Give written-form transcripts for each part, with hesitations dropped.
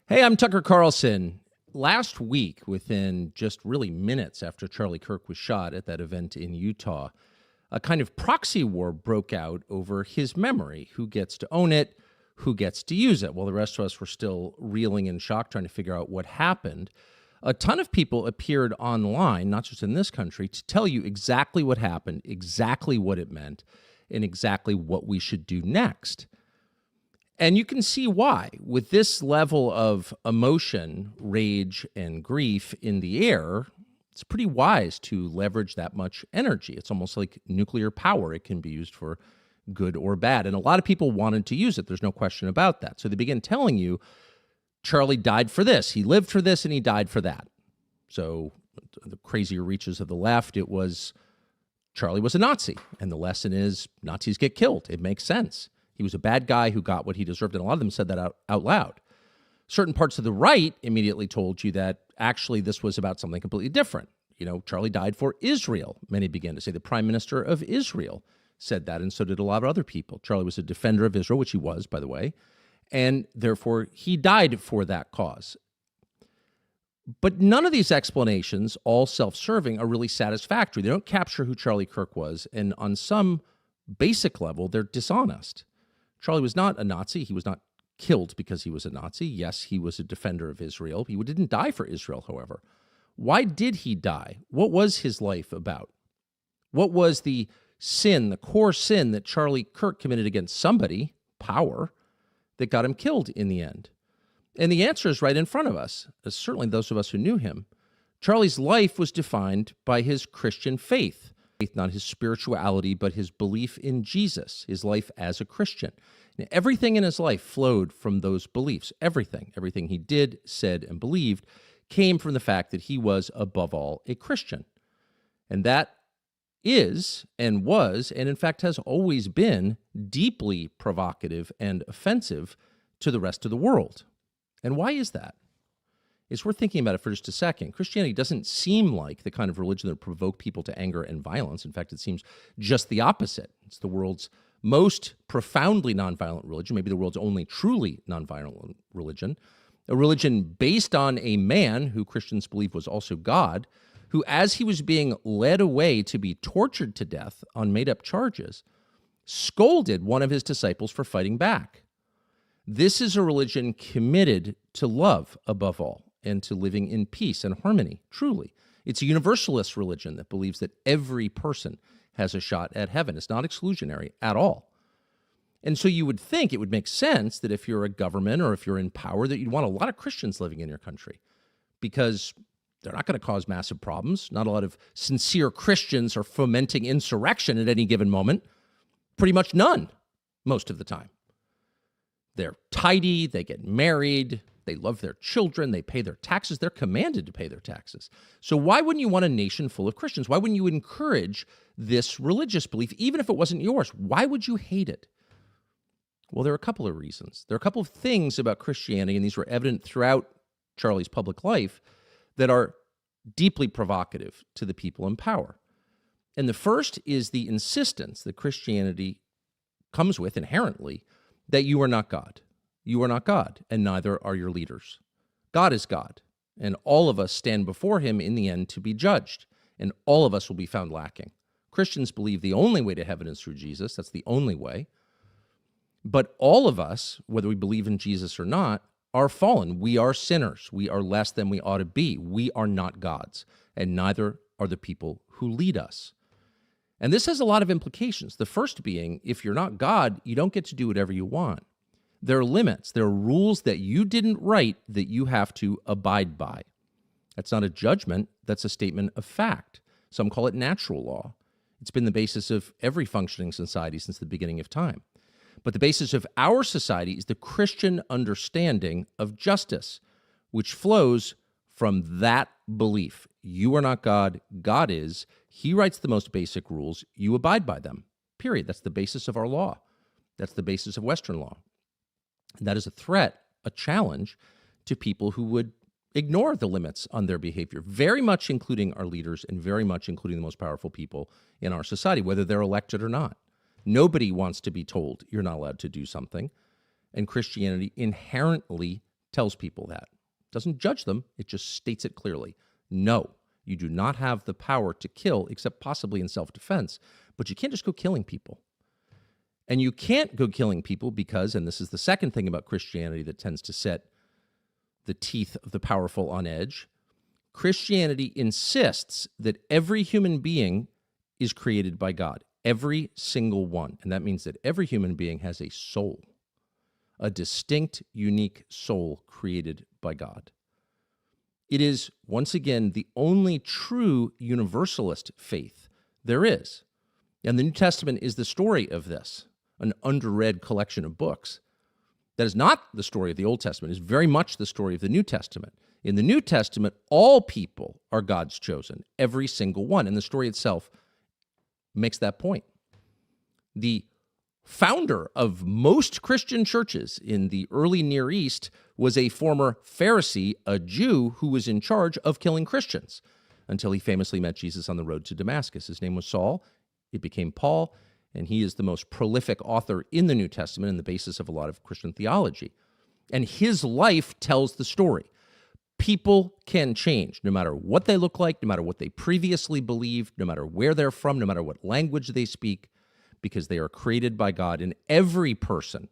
Hey, I'm Tucker Carlson. Last week, within just really minutes after Charlie Kirk was shot at that event in Utah, a kind of proxy war broke out over his memory. Who gets to own it? Who gets to use it? While the rest of us were still reeling in shock, trying to figure out what happened, a ton of people appeared online, not just in this country, to tell you exactly what happened, exactly what it meant, and exactly what we should do next. And you can see why. With this level of emotion, rage, and grief in the air, it's pretty wise to leverage that much energy. It's almost like nuclear power. It can be used for good or bad. And a lot of people wanted to use it. There's no question about that. So they begin telling you, Charlie died for this, he lived for this, and he died for that. So the crazier reaches of the left, it was Charlie was a Nazi. And the lesson is Nazis get killed. It makes sense. He was a bad guy who got what he deserved, and a lot of them said that out loud. Certain parts of the right immediately told you that actually this was about something completely different. You know, Charlie died for Israel. Many began to say the prime minister of Israel said that, and so did a lot of other people. Charlie was a defender of Israel, which he was, by the way, and therefore he died for that cause. But none of these explanations, all self-serving, are really satisfactory. They don't capture who Charlie Kirk was, and on some basic level, they're dishonest. Charlie was not a Nazi. He was not killed because he was a Nazi. Yes, he was a defender of Israel. He didn't die for Israel, however. Why did he die? What was his life about? What was the sin, the core sin that Charlie Kirk committed against somebody, power, that got him killed in the end? And the answer is right in front of us, certainly those of us who knew him. Charlie's life was defined by his Christian faith. Not his spirituality, but his belief in Jesus, his life as a Christian. And everything in his life flowed from those beliefs. Everything he did, said, and believed came from the fact that he was, above all, a Christian. And that is and was, and in fact has always been, deeply provocative and offensive to the rest of the world. And why is that? It's worth thinking about it for just a second. Christianity doesn't seem like the kind of religion that would provoke people to anger and violence. In fact, it seems just the opposite. It's the world's most profoundly nonviolent religion, maybe the world's only truly nonviolent religion, a religion based on a man who Christians believe was also God, who, as he was being led away to be tortured to death on made-up charges, scolded one of his disciples for fighting back. This is a religion committed to love above all, and to living in peace and harmony, truly. It's a universalist religion that believes that every person has a shot at heaven. It's not exclusionary at all. And so you would think it would make sense that if you're a government or if you're in power, that you'd want a lot of Christians living in your country, because they're not going to cause massive problems. Not a lot of sincere Christians are fomenting insurrection at any given moment. Pretty much none, most of the time. They're tidy, they get married, they love their children, they pay their taxes, they're commanded to pay their taxes. So why wouldn't you want a nation full of Christians? Why wouldn't you encourage this religious belief, even if it wasn't yours? Why would you hate it? Well, there are a couple of reasons. There are a couple of things about Christianity, and these were evident throughout Charlie's public life, that are deeply provocative to the people in power. And the first is the insistence that Christianity comes with inherently that you are not God. You are not God, and neither are your leaders. God is God, and all of us stand before him in the end to be judged, and all of us will be found lacking. Christians believe the only way to heaven is through Jesus. That's the only way. But all of us, whether we believe in Jesus or not, are fallen. We are sinners. We are less than we ought to be. We are not gods, and neither are the people who lead us. And this has a lot of implications. The first being, if you're not God, you don't get to do whatever you want. There are limits. There are rules that you didn't write that you have to abide by. That's not a judgment. That's a statement of fact. Some call it natural law. It's been the basis of every functioning society since the beginning of time. But the basis of our society is the Christian understanding of justice, which flows from that belief. You are not God. God is. He writes the most basic rules. You abide by them. Period. That's the basis of our law. That's the basis of Western law. And that is a threat, a challenge to people who would ignore the limits on their behavior, very much including our leaders and very much including the most powerful people in our society, whether they're elected or not. Nobody wants to be told you're not allowed to do something, and Christianity inherently tells people that. It doesn't judge them, it just states it clearly. No, you do not have the power to kill except possibly in self-defense, but you can't just go killing people. And you can't go killing people because, and this is the second thing about Christianity that tends to set the teeth of the powerful on edge, Christianity insists that every human being is created by God, every single one. And that means that every human being has a soul, a distinct, unique soul created by God. It is, once again, the only true universalist faith there is. And the New Testament is the story of this, an underread collection of books. That is not the story of the Old Testament. It is very much the story of the New Testament. In the New Testament, all people are God's chosen, every single one. And the story itself makes that point. The founder of most Christian churches in the early Near East was a former Pharisee, a Jew who was in charge of killing Christians until he famously met Jesus on the road to Damascus. His name was Saul. It became Paul, and he is the most prolific author in the New Testament and the basis of a lot of Christian theology. And his life tells the story. People can change no matter what they look like, no matter what they previously believed, no matter where they're from, no matter what language they speak, because they are created by God. And every person,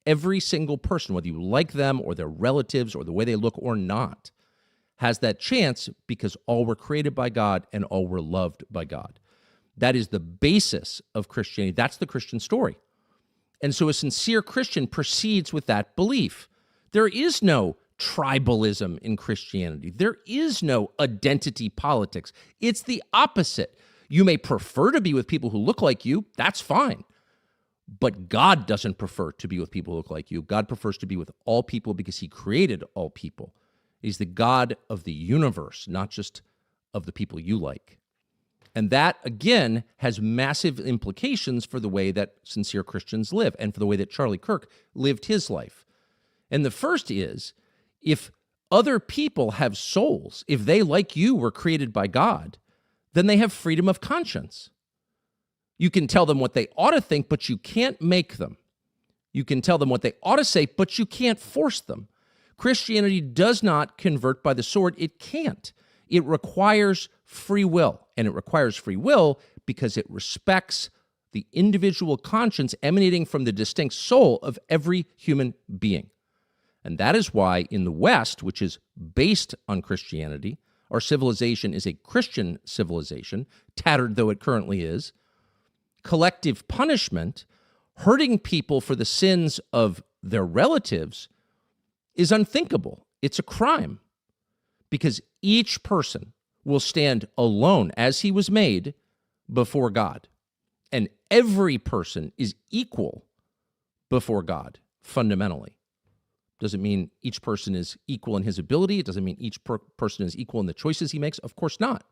every single person, whether you like them or their relatives or the way they look or not, has that chance because all were created by God and all were loved by God. That is the basis of Christianity. That's the Christian story. And so a sincere Christian proceeds with that belief. There is no tribalism in Christianity. There is no identity politics. It's the opposite. You may prefer to be with people who look like you. That's fine. But God doesn't prefer to be with people who look like you. God prefers to be with all people because he created all people. He's the God of the universe, not just of the people you like. And that, again, has massive implications for the way that sincere Christians live and for the way that Charlie Kirk lived his life. And the first is, if other people have souls, if they, like you, were created by God, then they have freedom of conscience. You can tell them what they ought to think, but you can't make them. You can tell them what they ought to say, but you can't force them. Christianity does not convert by the sword. It can't. It requires free will, and it requires free will because it respects the individual conscience emanating from the distinct soul of every human being. And that is why in the West, which is based on Christianity, our civilization is a Christian civilization, tattered though it currently is, collective punishment, hurting people for the sins of their relatives, is unthinkable. It's a crime because each person will stand alone as he was made before God. And every person is equal before God, fundamentally. Doesn't mean each person is equal in his ability. It doesn't mean each person is equal in the choices he makes. Of course not.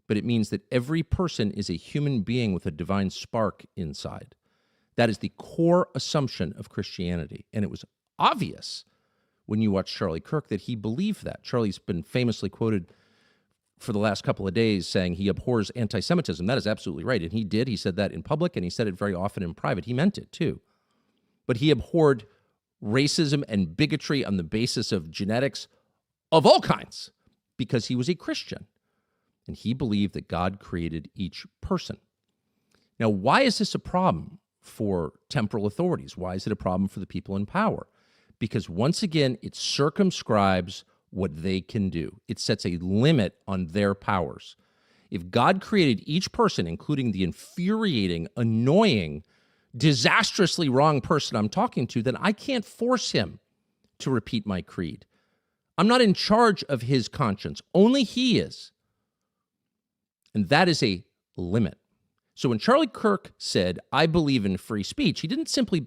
But it means that every person is a human being with a divine spark inside. That is the core assumption of Christianity. And it was obvious when you watch Charlie Kirk that he believed that. Charlie's been famously quoted for the last couple of days saying he abhors anti-Semitism. That is absolutely right. And he did. He said that in public, and he said it very often in private. He meant it, too. But he abhorred racism and bigotry on the basis of genetics of all kinds because he was a Christian. And he believed that God created each person. Now, why is this a problem for temporal authorities? Why is it a problem for the people in power? Because once again, it circumscribes what they can do. It sets a limit on their powers. If God created each person, including the infuriating, annoying, disastrously wrong person I'm talking to, then I can't force him to repeat my creed. I'm not in charge of his conscience. Only he is. And that is a limit. So when Charlie Kirk said, I believe in free speech, he didn't simply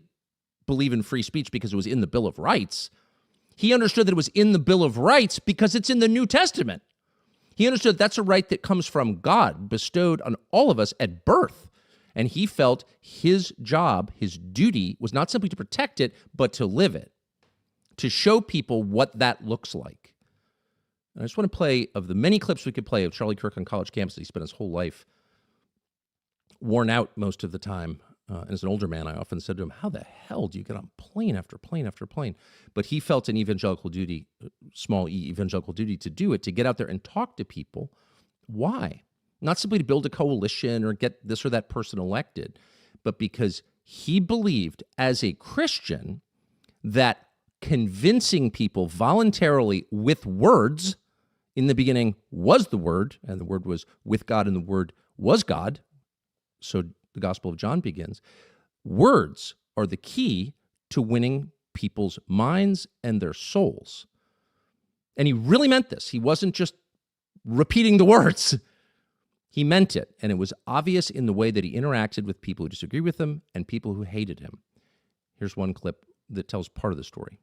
believe in free speech because it was in the Bill of Rights. He understood that it was in the Bill of Rights because it's in the New Testament. He understood that's a right that comes from God, bestowed on all of us at birth. And he felt his job, his duty, was not simply to protect it, but to live it, to show people what that looks like. And I just want to play, of the many clips we could play of Charlie Kirk on college campuses, he spent his whole life worn out most of the time, And as an older man, I often said to him, how the hell do you get on plane after plane after plane? But he felt an evangelical duty, small e evangelical duty to do it, to get out there and talk to people. Why? Not simply to build a coalition or get this or that person elected, but because he believed as a Christian that convincing people voluntarily with words, in the beginning was the Word, and the Word was with God, and the Word was God. So the Gospel of John begins. Words are the key to winning people's minds and their souls. And he really meant this. He wasn't just repeating the words. He meant it. And it was obvious in the way that he interacted with people who disagreed with him and people who hated him. Here's one clip that tells part of the story.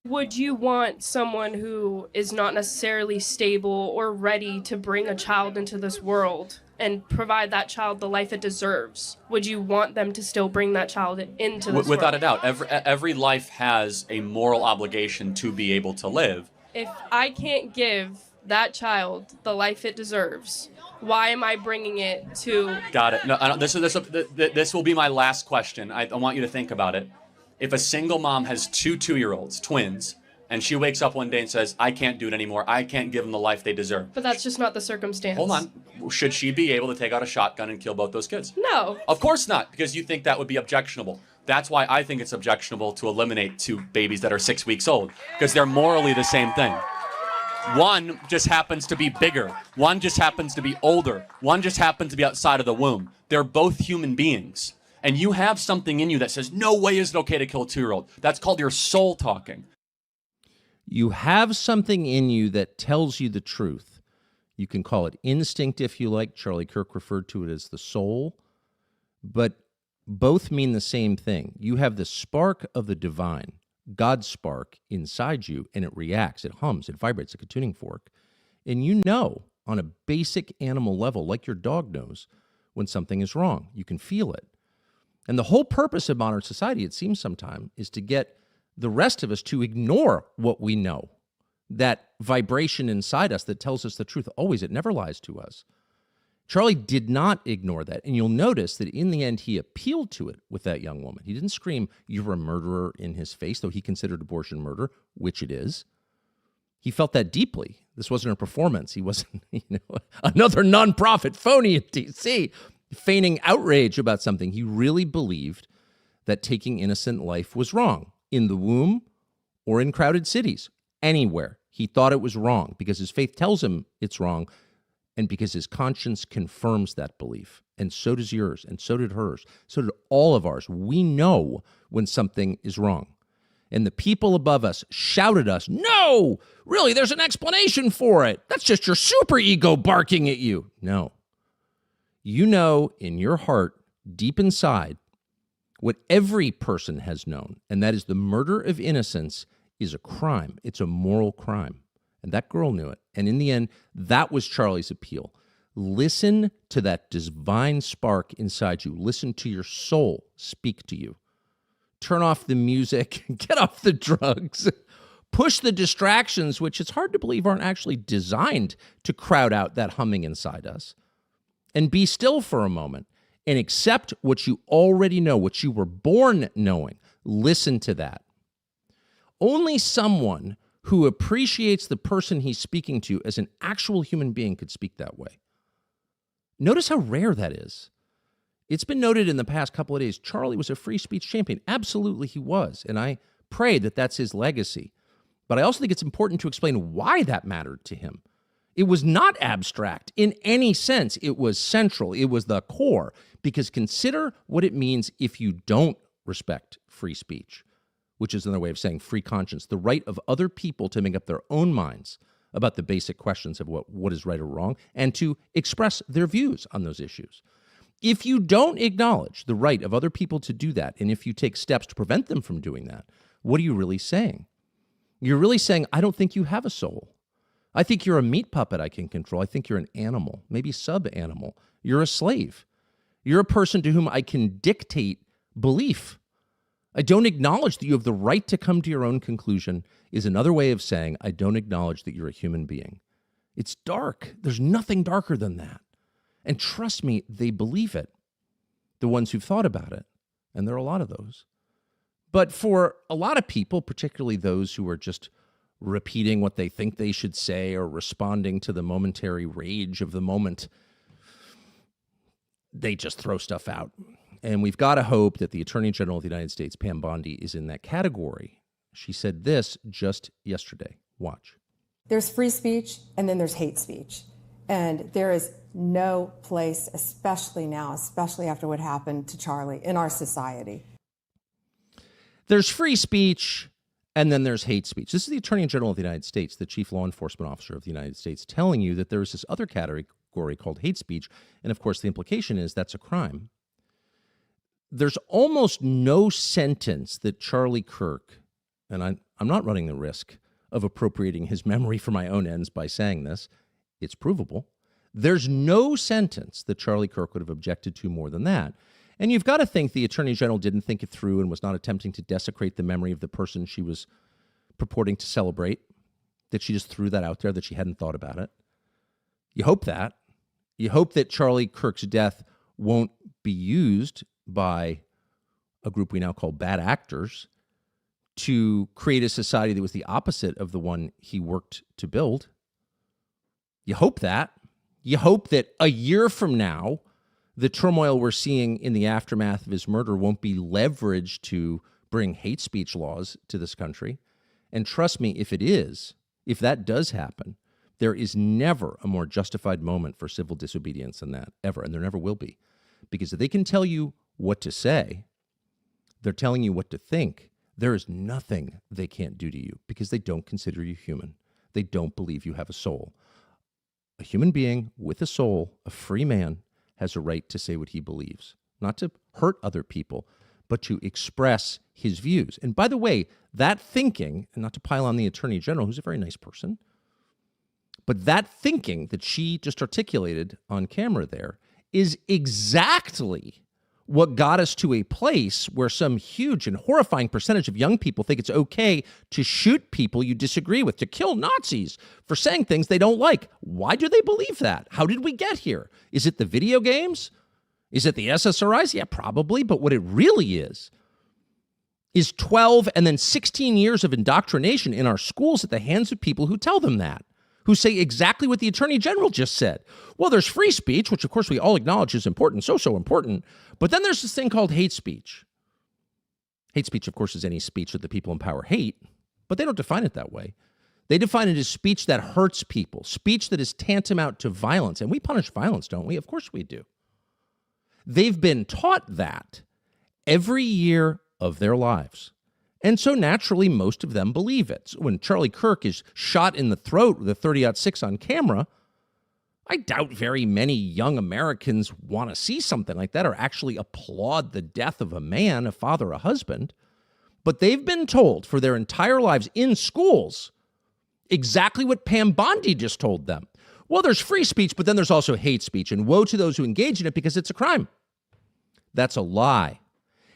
Would you want someone who is not necessarily stable or ready to bring a child into this world and provide that child the life it deserves? Would you want them to still bring that child into this world? Without a doubt. Every life has a moral obligation to be able to live. If I can't give that child the life it deserves, why am I bringing it to... Got it. No, this will be my last question. I want you to think about it. If a single mom has two 2-year-olds, twins, and she wakes up one day and says, I can't do it anymore, I can't give them the life they deserve. But that's just not the circumstance. Hold on. Should she be able to take out a shotgun and kill both those kids? No. Of course not, because you think that would be objectionable. That's why I think it's objectionable to eliminate 2 babies that are 6 weeks old, because they're morally the same thing. One just happens to be bigger. One just happens to be older. One just happens to be outside of the womb. They're both human beings. And you have something in you that says, no way is it okay to kill a 2-year-old. That's called your soul talking. You have something in you that tells you the truth. You can call it instinct if you like. Charlie Kirk referred to it as the soul. But both mean the same thing. You have the spark of the divine, God's spark, inside you, and it reacts, it hums, it vibrates like a tuning fork. And you know, on a basic animal level, like your dog knows, when something is wrong. You can feel it. And the whole purpose of modern society, it seems sometimes, is to get the rest of us to ignore what we know. That vibration inside us that tells us the truth. Always, it never lies to us. Charlie did not ignore that. And you'll notice that in the end, he appealed to it with that young woman. He didn't scream, you're a murderer in his face, though he considered abortion murder, which it is. He felt that deeply. This wasn't a performance. He wasn't, another nonprofit phony in D.C., feigning outrage about something. He really believed that taking innocent life was wrong, in the womb or in crowded cities, anywhere. He thought it was wrong because his faith tells him it's wrong and because his conscience confirms that belief. And so does yours, and so did hers. So did all of ours. We know when something is wrong. And the people above us shouted us, no, really, there's an explanation for it. That's just your superego barking at you. No. You know in your heart, deep inside, what every person has known, and that is the murder of innocence is a crime. It's a moral crime. And that girl knew it. And in the end, that was Charlie's appeal. Listen to that divine spark inside you. Listen to your soul speak to you. Turn off the music, get off the drugs, push the distractions, which it's hard to believe aren't actually designed to crowd out that humming inside us. And be still for a moment and accept what you already know, what you were born knowing. Listen to that. Only someone who appreciates the person he's speaking to as an actual human being could speak that way. Notice how rare that is. It's been noted in the past couple of days, Charlie was a free speech champion. Absolutely he was, and I pray that that's his legacy. But I also think it's important to explain why that mattered to him. It was not abstract in any sense. It was central. It was the core. Because consider what it means if you don't respect free speech, which is another way of saying free conscience, the right of other people to make up their own minds about the basic questions of what is right or wrong and to express their views on those issues. If you don't acknowledge the right of other people to do that, and if you take steps to prevent them from doing that, what are you really saying? You're really saying, I don't think you have a soul. I think you're a meat puppet I can control. I think you're an animal, maybe sub-animal. You're a slave. You're a person to whom I can dictate belief. I don't acknowledge that you have the right to come to your own conclusion is another way of saying I don't acknowledge that you're a human being. It's dark. There's nothing darker than that. And trust me, they believe it. the ones who've thought about it. And there are a lot of those. But for a lot of people, particularly those who are just repeating what they think they should say or responding to the momentary rage of the moment, they just throw stuff out. And we've got to hope that the Attorney General of the United States, Pam Bondi, is in that category. She said this just yesterday. Watch. There's free speech, and then there's hate speech. And there is no place, especially now, especially after what happened to Charlie, in our society. There's free speech, and then there's hate speech. This is the Attorney General of the United States, the Chief Law Enforcement Officer of the United States, telling you that there is this other category called hate speech. And of course, the implication is that's a crime. There's almost no sentence that Charlie Kirk, and I'm not running the risk of appropriating his memory for my own ends by saying this, it's provable. There's no sentence that Charlie Kirk would have objected to more than that. And you've got to think the Attorney General didn't think it through and was not attempting to desecrate the memory of the person she was purporting to celebrate, that she just threw that out there, that she hadn't thought about it. You hope that. You hope that Charlie Kirk's death won't be used by a group we now call bad actors to create a society that was the opposite of the one he worked to build. You hope that. You hope that a year from now, the turmoil we're seeing in the aftermath of his murder won't be leveraged to bring hate speech laws to this country. And trust me, if it is, if that does happen, there is never a more justified moment for civil disobedience than that, ever. And there never will be. Because if they can tell you what to say, they're telling you what to think. There is nothing they can't do to you because they don't consider you human. They don't believe you have a soul. A human being with a soul, a free man, has a right to say what he believes, not to hurt other people, but to express his views. And by the way, that thinking, and not to pile on the Attorney General, who's a very nice person, but that thinking that she just articulated on camera there is exactly what got us to a place where some huge and horrifying percentage of young people think it's okay to shoot people you disagree with, to kill Nazis for saying things they don't like. Why do they believe that? How did we get here? Is it the video games? Is it the SSRIs? Yeah, probably. But what it really is 12 and then 16 years of indoctrination in our schools at the hands of people who tell them that, who say exactly what the Attorney General just said. Well, there's free speech, which of course we all acknowledge is important, so important. But then there's this thing called hate speech. Hate speech, of course, is any speech that the people in power hate, but they don't define it that way. They define it as speech that hurts people, speech that is tantamount to violence. And we punish violence, don't we? Of course we do. They've been taught that every year of their lives. And so naturally, most of them believe it. So when Charlie Kirk is shot in the throat with a .30-06 on camera, I doubt very many young Americans want to see something like that or actually applaud the death of a man, a father, a husband. But they've been told for their entire lives in schools exactly what Pam Bondi just told them. Well, there's free speech, but then there's also hate speech, and woe to those who engage in it because it's a crime. That's a lie.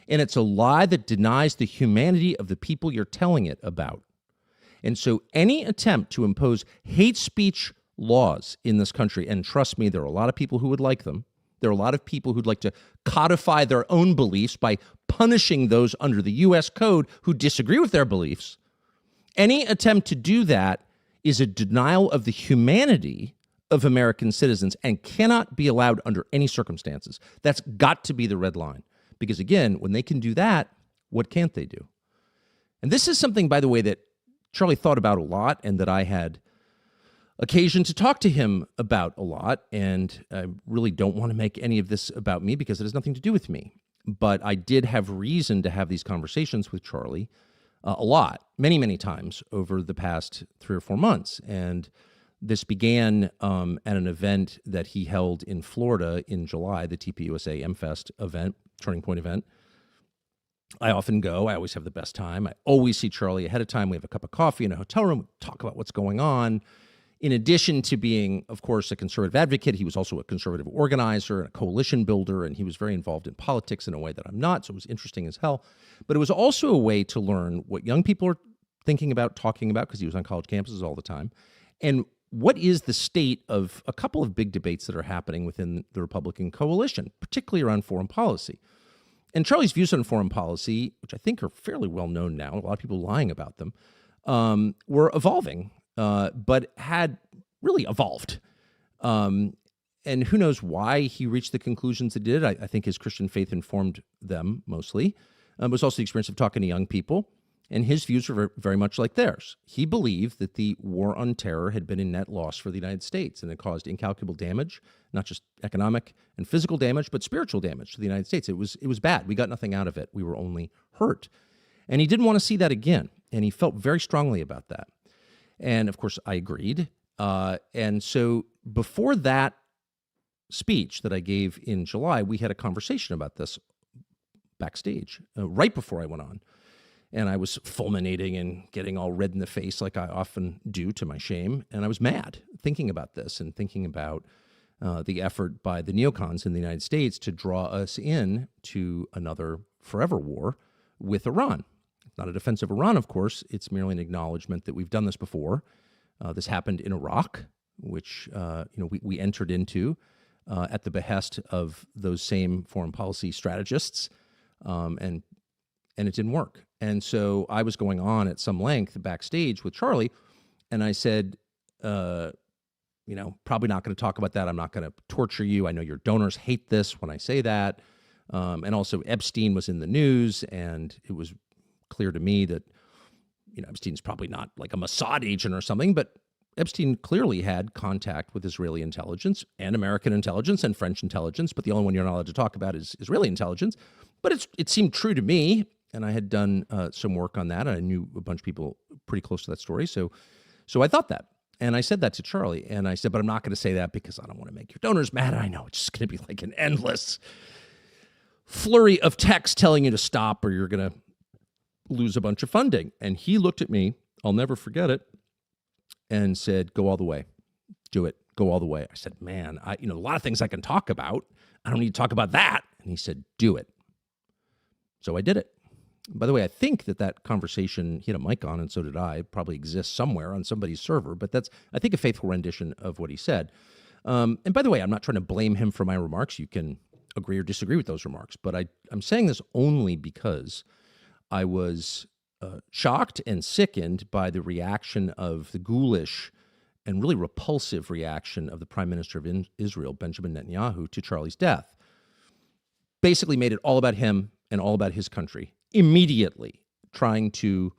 And it's a lie that denies the humanity of the people you're telling it about. And so any attempt to impose hate speech laws in this country, and trust me, there are a lot of people who would like them. There are a lot of people who'd like to codify their own beliefs by punishing those under the U.S. Code who disagree with their beliefs. Any attempt to do that is a denial of the humanity of American citizens and cannot be allowed under any circumstances. That's got to be the red line. Because again, when they can do that, what can't they do? And this is something, by the way, that Charlie thought about a lot and that I had occasion to talk to him about a lot. And I really don't want to make any of this about me because it has nothing to do with me. But I did have reason to have these conversations with Charlie a lot, many, many times over the past 3 or 4 months. And this began at an event that he held in Florida in July, the TPUSA MFest event, Turning Point event. I often go. I always have the best time. I always see Charlie ahead of time. We have a cup of coffee in a hotel room. We talk about what's going on. In addition to being, of course, a conservative advocate, he was also a conservative organizer and a coalition builder, and he was very involved in politics in a way that I'm not, so it was interesting as hell. But it was also a way to learn what young people are thinking about, talking about, because he was on college campuses all the time, and what is the state of a couple of big debates that are happening within the Republican coalition, particularly around foreign policy. And Charlie's views on foreign policy, which I think are fairly well known now, a lot of people lying about them, were evolving, but had really evolved. And who knows why he reached the conclusions he did. I think his Christian faith informed them mostly. It was also the experience of talking to young people, and his views were very much like theirs. He believed that the war on terror had been a net loss for the United States, and it caused incalculable damage, not just economic and physical damage, but spiritual damage to the United States. It was bad. We got nothing out of it. We were only hurt. And he didn't want to see that again, and he felt very strongly about that. And, of course, I agreed. And so before that speech that I gave in July, we had a conversation about this backstage right before I went on. And I was fulminating and getting all red in the face like I often do, to my shame. And I was mad thinking about this and thinking about the effort by the neocons in the United States to draw us in to another forever war with Iran. Not a defense of Iran, of course. It's merely an acknowledgement that we've done this before. This happened in Iraq, which we entered into at the behest of those same foreign policy strategists, and it didn't work. And so I was going on at some length backstage with Charlie, and I said, probably not going to talk about that. I'm not going to torture you. I know your donors hate this when I say that. And also Epstein was in the news, and it was clear to me that, Epstein's probably not like a Mossad agent or something, but Epstein clearly had contact with Israeli intelligence and American intelligence and French intelligence, but the only one you're not allowed to talk about is Israeli intelligence. But it seemed true to me, and I had done some work on that. I knew a bunch of people pretty close to that story, so I thought that. And I said that to Charlie, and I said, but I'm not going to say that because I don't want to make your donors mad. I know it's just going to be like an endless flurry of text telling you to stop or you're going to lose a bunch of funding. And he looked at me, I'll never forget it, and said, go all the way. Do it. Go all the way. I said, man, a lot of things I can talk about. I don't need to talk about that. And he said, do it. So I did it. By the way, I think that conversation, he had a mic on, and so did I. It probably exists somewhere on somebody's server, but that's, I think, a faithful rendition of what he said. And by the way, I'm not trying to blame him for my remarks. You can agree or disagree with those remarks, but I'm saying this only because I was shocked and sickened by the reaction of the ghoulish and really repulsive reaction of the Prime Minister of Israel, Benjamin Netanyahu, to Charlie's death. Basically made it all about him and all about his country, immediately trying to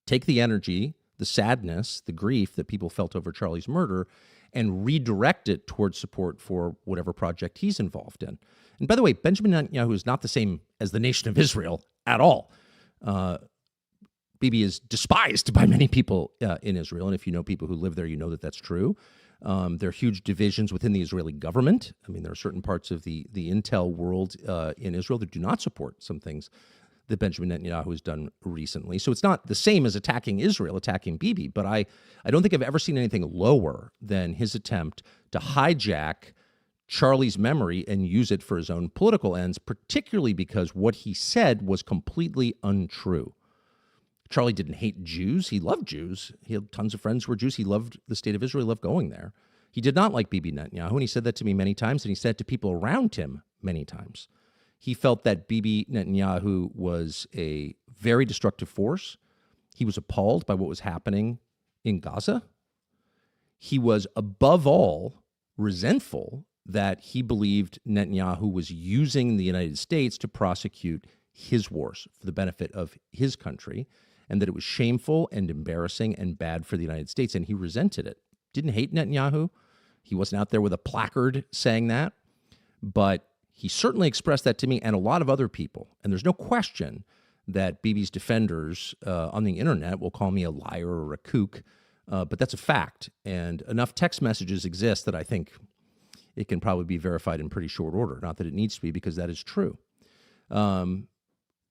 take the energy, the sadness, the grief that people felt over Charlie's murder and redirect it towards support for whatever project he's involved in. And by the way, Benjamin Netanyahu is not the same as the nation of Israel at all. Bibi is despised by many people in Israel, and if you know people who live there, you know that that's true. There are huge divisions within the Israeli government. I mean, there are certain parts of the intel world in Israel that do not support some things that Benjamin Netanyahu has done recently. So it's not the same as attacking Israel, attacking Bibi, but I don't think I've ever seen anything lower than his attempt to hijack Charlie's memory and use it for his own political ends, particularly because what he said was completely untrue. Charlie didn't hate Jews. He loved Jews. He had tons of friends who were Jews. He loved the state of Israel. He loved going there. He did not like Bibi Netanyahu, and he said that to me many times, and he said it to people around him many times. He felt that Bibi Netanyahu was a very destructive force. He was appalled by what was happening in Gaza. He was, above all, resentful that he believed Netanyahu was using the United States to prosecute his wars for the benefit of his country, and that it was shameful and embarrassing and bad for the United States, and he resented it. Didn't hate Netanyahu. He wasn't out there with a placard saying that, but he certainly expressed that to me and a lot of other people. And there's no question that Bibi's defenders on the internet will call me a liar or a kook, but that's a fact. And enough text messages exist that I think it can probably be verified in pretty short order. Not that it needs to be, because that is true.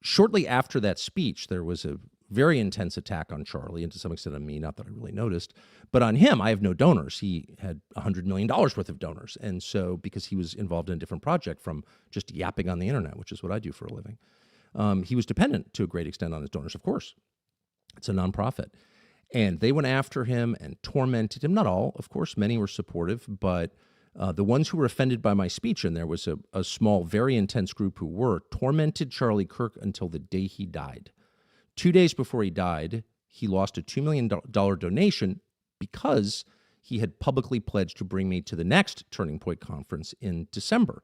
Shortly after that speech, there was a very intense attack on Charlie, and to some extent on me, not that I really noticed. But on him, I have no donors. He had $100 million worth of donors. And so, because he was involved in a different project from just yapping on the internet, which is what I do for a living, he was dependent to a great extent on his donors, of course. It's a nonprofit. And they went after him and tormented him. Not all, of course, many were supportive, but the ones who were offended by my speech, and there was a small, very intense group who were, tormented Charlie Kirk until the day he died. 2 days before he died, he lost a $2 million donation because he had publicly pledged to bring me to the next Turning Point conference in December.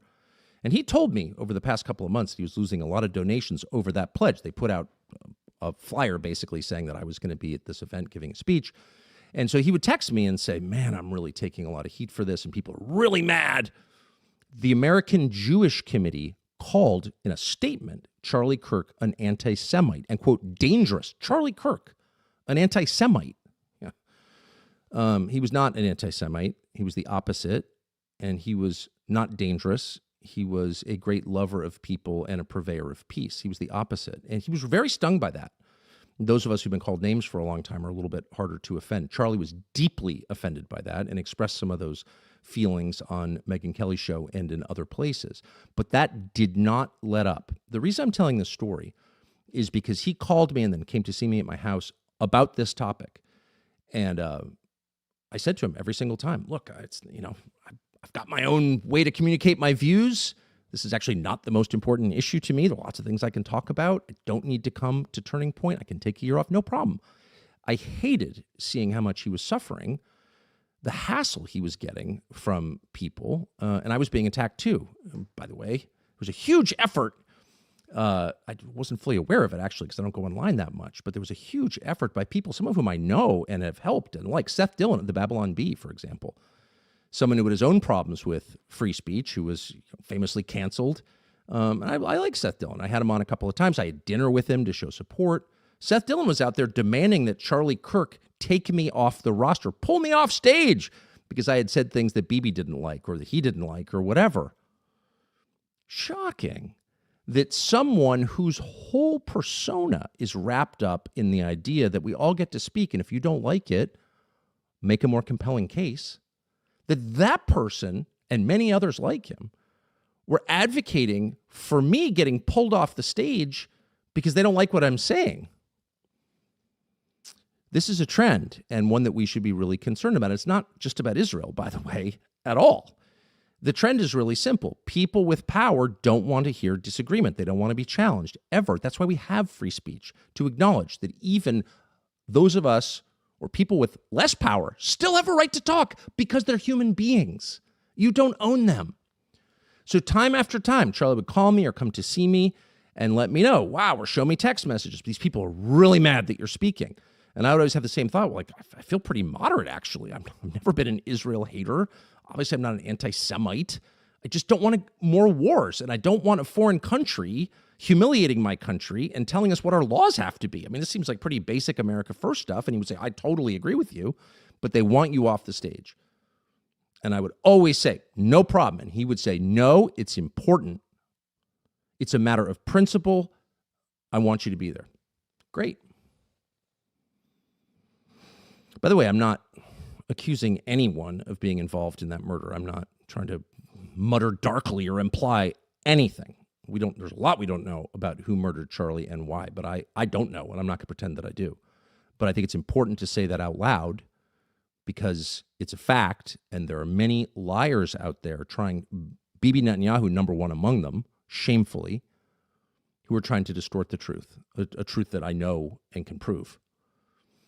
And he told me over the past couple of months he was losing a lot of donations over that pledge. They put out a flyer basically saying that I was going to be at this event giving a speech. And so he would text me and say, man, I'm really taking a lot of heat for this, and people are really mad. The American Jewish Committee called in a statement Charlie Kirk an anti-Semite and, quote, dangerous. Charlie Kirk, an anti-Semite. Yeah. He was not an anti-Semite. He was the opposite, and he was not dangerous. He was a great lover of people and a purveyor of peace. He was the opposite, and he was very stung by that. Those of us who've been called names for a long time are a little bit harder to offend. Charlie was deeply offended by that and expressed some of those feelings on Megyn Kelly's show and in other places. But that did not let up. The reason I'm telling this story is because he called me and then came to see me at my house about this topic. And I said to him every single time, look, I've got my own way to communicate my views. This is actually not the most important issue to me. There are lots of things I can talk about. I don't need to come to Turning Point. I can take a year off, no problem. I hated seeing how much he was suffering, the hassle he was getting from people, and I was being attacked too. By the way, it was a huge effort. I wasn't fully aware of it, actually, because I don't go online that much, but there was a huge effort by people, some of whom I know and have helped, and like Seth Dillon at the Babylon Bee, for example. Someone who had his own problems with free speech, who was famously canceled. And I like Seth Dillon. I had him on a couple of times. I had dinner with him to show support. Seth Dillon was out there demanding that Charlie Kirk take me off the roster, pull me off stage, because I had said things that Bibi didn't like or that he didn't like or whatever. Shocking that someone whose whole persona is wrapped up in the idea that we all get to speak, and if you don't like it, make a more compelling case, that person and many others like him were advocating for me getting pulled off the stage because they don't like what I'm saying. This is a trend, and one that we should be really concerned about. It's not just about Israel, by the way, at all. The trend is really simple. People with power don't want to hear disagreement. They don't want to be challenged, ever. That's why we have free speech, to acknowledge that even those of us or people with less power still have a right to talk because they're human beings. You don't own them. So time after time, Charlie would call me or come to see me and let me know, wow, or show me text messages. These people are really mad that you're speaking. And I would always have the same thought, like, I feel pretty moderate, actually. I've never been an Israel hater. Obviously, I'm not an anti-Semite. I just don't want more wars, and I don't want a foreign country humiliating my country and telling us what our laws have to be. I mean, this seems like pretty basic America First stuff, and he would say, I totally agree with you, but they want you off the stage. And I would always say, no problem. And he would say, no, it's important. It's a matter of principle. I want you to be there. Great. By the way, I'm not accusing anyone of being involved in that murder. I'm not trying to mutter darkly or imply anything. There's a lot we don't know about who murdered Charlie and why, but I don't know, and I'm not going to pretend that I do. But I think it's important to say that out loud because it's a fact, and there are many liars out there Bibi Netanyahu, number one among them, shamefully, who are trying to distort the truth, a truth that I know and can prove.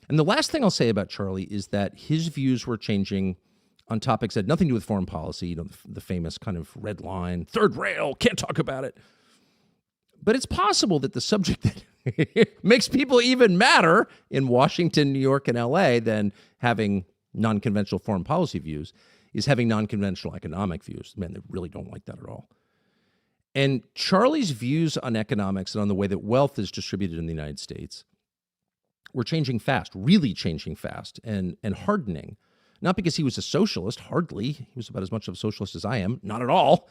And the last thing I'll say about Charlie is that his views were changing on topics that had nothing to do with foreign policy, the famous kind of red line, third rail, can't talk about it. But it's possible that the subject that makes people even madder in Washington, New York, and LA than having non-conventional foreign policy views is having non-conventional economic views. Man, they really don't like that at all. And Charlie's views on economics and on the way that wealth is distributed in the United States were changing fast, really changing fast, and hardening. Not because he was a socialist, hardly. He was about as much of a socialist as I am, not at all.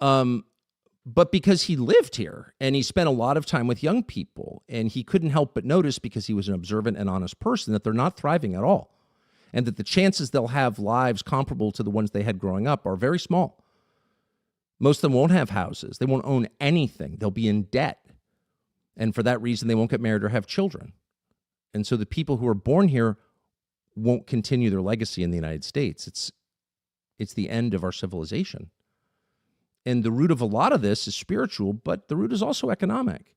But because he lived here, and he spent a lot of time with young people, and he couldn't help but notice, because he was an observant and honest person, that they're not thriving at all, and that the chances they'll have lives comparable to the ones they had growing up are very small. Most of them won't have houses. They won't own anything. They'll be in debt. And for that reason, they won't get married or have children. And so the people who are born here won't continue their legacy in the United States. It's the end of our civilization. And the root of a lot of this is spiritual, but the root is also economic.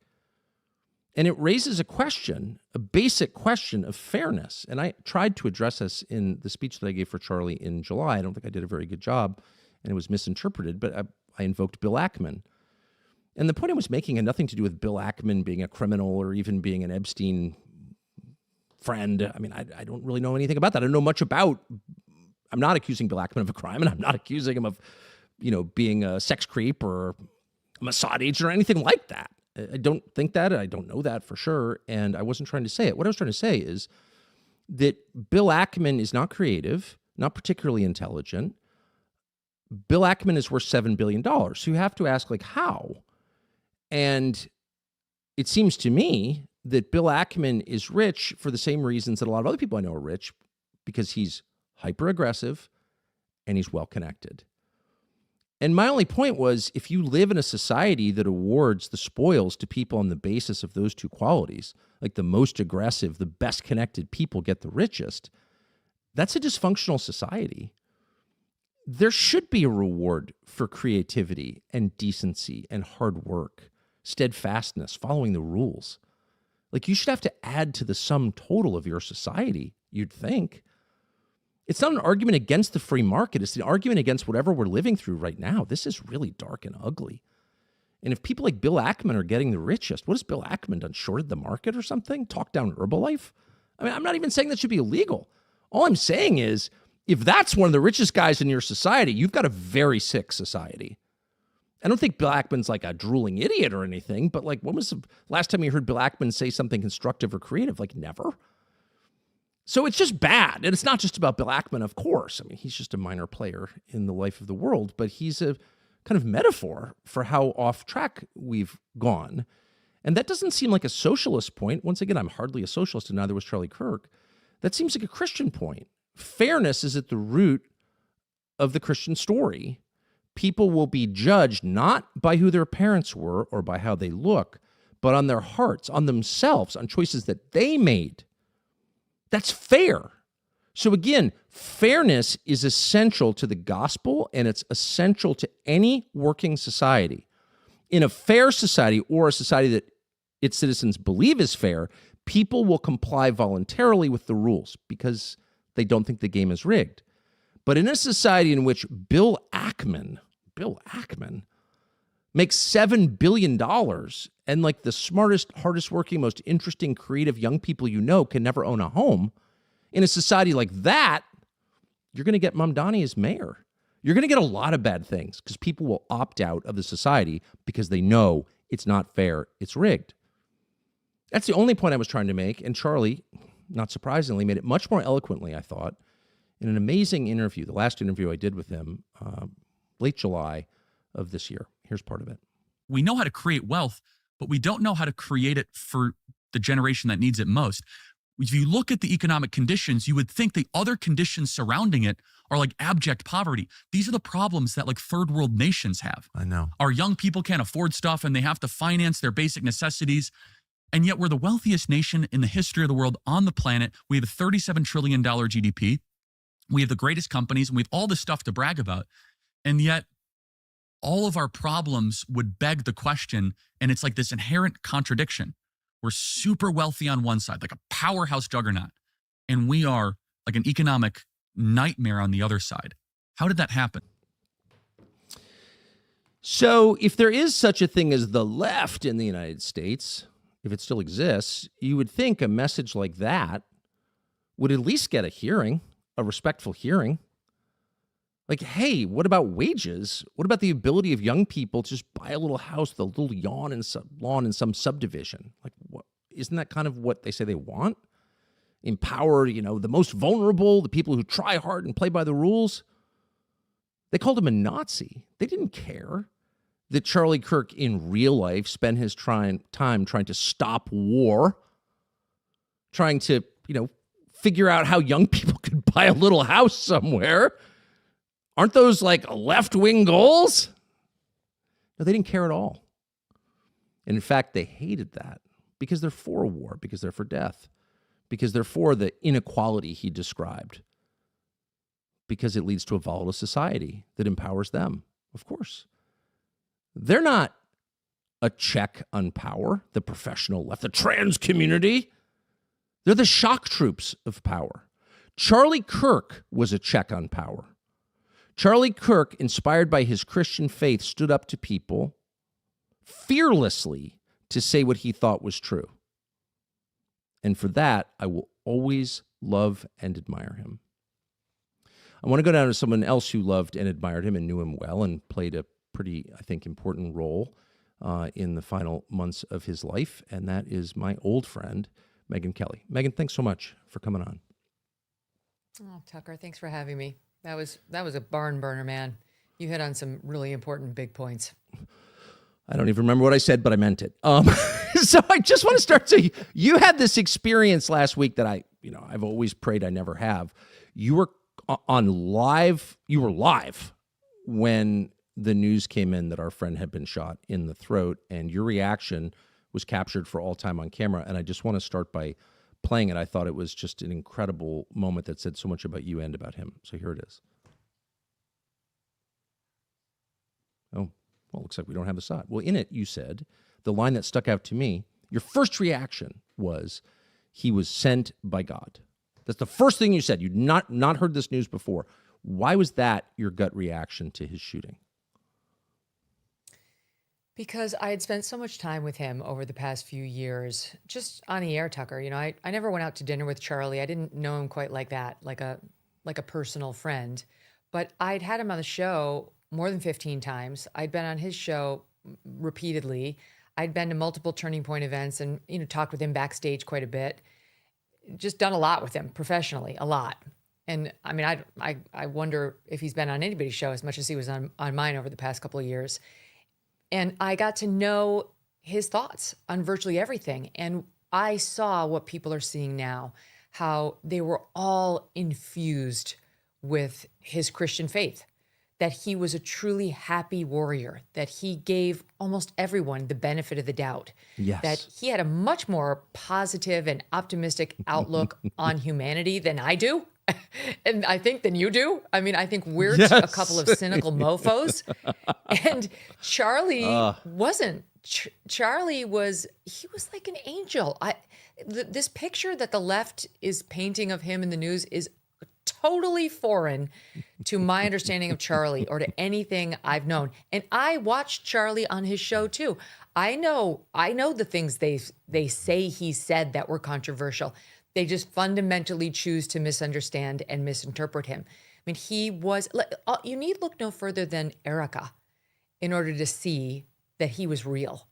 And it raises a question, a basic question of fairness. And I tried to address this in the speech that I gave for Charlie in July. I don't think I did a very good job, and it was misinterpreted, but I invoked Bill Ackman. And the point I was making had nothing to do with Bill Ackman being a criminal or even being an Epstein friend. I mean, I don't really know anything about that. I don't know much about, I'm not accusing Bill Ackman of a crime, and I'm not accusing him of, being a sex creep or a Mossad agent or anything like that. I don't think that. I don't know that for sure. And I wasn't trying to say it. What I was trying to say is that Bill Ackman is not creative, not particularly intelligent. Bill Ackman is worth $7 billion. So you have to ask, how? And it seems to me that Bill Ackman is rich for the same reasons that a lot of other people I know are rich, because he's hyper aggressive and he's well connected. And my only point was, if you live in a society that awards the spoils to people on the basis of those two qualities, like the most aggressive, the best connected people get the richest, that's a dysfunctional society. There should be a reward for creativity and decency and hard work, steadfastness, following the rules. You should have to add to the sum total of your society, you'd think. It's not an argument against the free market. It's the argument against whatever we're living through right now. This is really dark and ugly. And if people like Bill Ackman are getting the richest, what has Bill Ackman done? Shorted the market or something? Talked down Herbalife? I mean, I'm not even saying that should be illegal. All I'm saying is, if that's one of the richest guys in your society, you've got a very sick society. I don't think Bill Ackman's like a drooling idiot or anything, but when was the last time you heard Bill Ackman say something constructive or creative? Never. So it's just bad. And it's not just about Bill Ackman, of course. I mean, he's just a minor player in the life of the world, but he's a kind of metaphor for how off track we've gone. And that doesn't seem like a socialist point. Once again, I'm hardly a socialist, and neither was Charlie Kirk. That seems like a Christian point. Fairness is at the root of the Christian story. People will be judged not by who their parents were or by how they look, but on their hearts, on themselves, on choices that they made. That's fair. So again, fairness is essential to the gospel, and it's essential to any working society. In a fair society, or a society that its citizens believe is fair, people will comply voluntarily with the rules because they don't think the game is rigged. But in a society in which Bill Ackman makes $7 billion, and the smartest, hardest working, most interesting, creative young people can never own a home, in a society like that, you're going to get Mamdani as mayor. You're going to get a lot of bad things because people will opt out of the society because they know it's not fair, it's rigged. That's the only point I was trying to make, and Charlie, not surprisingly, made it much more eloquently, I thought, in an amazing interview, the last interview I did with him, late July of this year. Here's part of it. We know how to create wealth, but we don't know how to create it for the generation that needs it most. If you look at the economic conditions, you would think the other conditions surrounding it are like abject poverty. These are the problems that third world nations have. I know. Our young people can't afford stuff and they have to finance their basic necessities. And yet we're the wealthiest nation in the history of the world on the planet. We have a $37 trillion GDP. We have the greatest companies, and we have all this stuff to brag about. And yet all of our problems would beg the question, and it's this inherent contradiction. We're super wealthy on one side, like a powerhouse juggernaut, and we are like an economic nightmare on the other side. How did that happen? So if there is such a thing as the left in the United States, if it still exists, you would think a message like that would at least get a hearing, a respectful hearing. Hey, what about wages? What about the ability of young people to just buy a little house with a little lawn in some subdivision? What, isn't that kind of what they say they want? Empower, the most vulnerable, the people who try hard and play by the rules. They called him a Nazi. They didn't care that Charlie Kirk in real life spent his time trying to stop war, trying to, figure out how young people could buy a little house somewhere. Aren't those left-wing goals? No, they didn't care at all. And in fact, they hated that because they're for war, because they're for death, because they're for the inequality he described, because it leads to a volatile society that empowers them, of course. They're not a check on power, the professional left, the trans community. They're the shock troops of power. Charlie Kirk was a check on power. Charlie Kirk, inspired by his Christian faith, stood up to people fearlessly to say what he thought was true. And for that, I will always love and admire him. I want to go down to someone else who loved and admired him and knew him well and played a pretty, I think, important role in the final months of his life, and that is my old friend, Megyn Kelly. Megyn, thanks so much for coming on. Oh, Tucker, thanks for having me. That was a barn burner, man. You hit on some really important big points. I don't even remember what I said, but I meant it. So I just want to start. So you had this experience last week that I've always prayed I never have. You were live when the news came in that our friend had been shot in the throat, and your reaction was captured for all time on camera. And I just want to start by playing it. I thought it was just an incredible moment that said so much about you and about him. So here it is. Oh, well, looks like we don't have the shot. Well, in it, you said, the line that stuck out to me, your first reaction was, he was sent by God. That's the first thing you said. You'd not heard this news before. Why was that your gut reaction to his shooting? Because I had spent so much time with him over the past few years, just on the air, Tucker. I never went out to dinner with Charlie. I didn't know him quite like that, like a personal friend. But I'd had him on the show more than 15 times. I'd been on his show repeatedly. I'd been to multiple Turning Point events and, talked with him backstage quite a bit. Just done a lot with him professionally, a lot. And I mean, I wonder if he's been on anybody's show as much as he was on mine over the past couple of years. And I got to know his thoughts on virtually everything. And I saw what people are seeing now, how they were all infused with his Christian faith, that he was a truly happy warrior, that he gave almost everyone the benefit of the doubt, yes, that he had a much more positive and optimistic outlook on humanity than I do. And I think than you do. I mean, I think we're a couple of cynical mofos. And Charlie wasn't. Charlie was like an angel. This picture that the left is painting of him in the news is totally foreign to my understanding of Charlie or to anything I've known. And I watched Charlie on his show too. I know the things they say he said that were controversial. They just fundamentally choose to misunderstand and misinterpret him. I mean, you need look no further than Erica in order to see that he was real.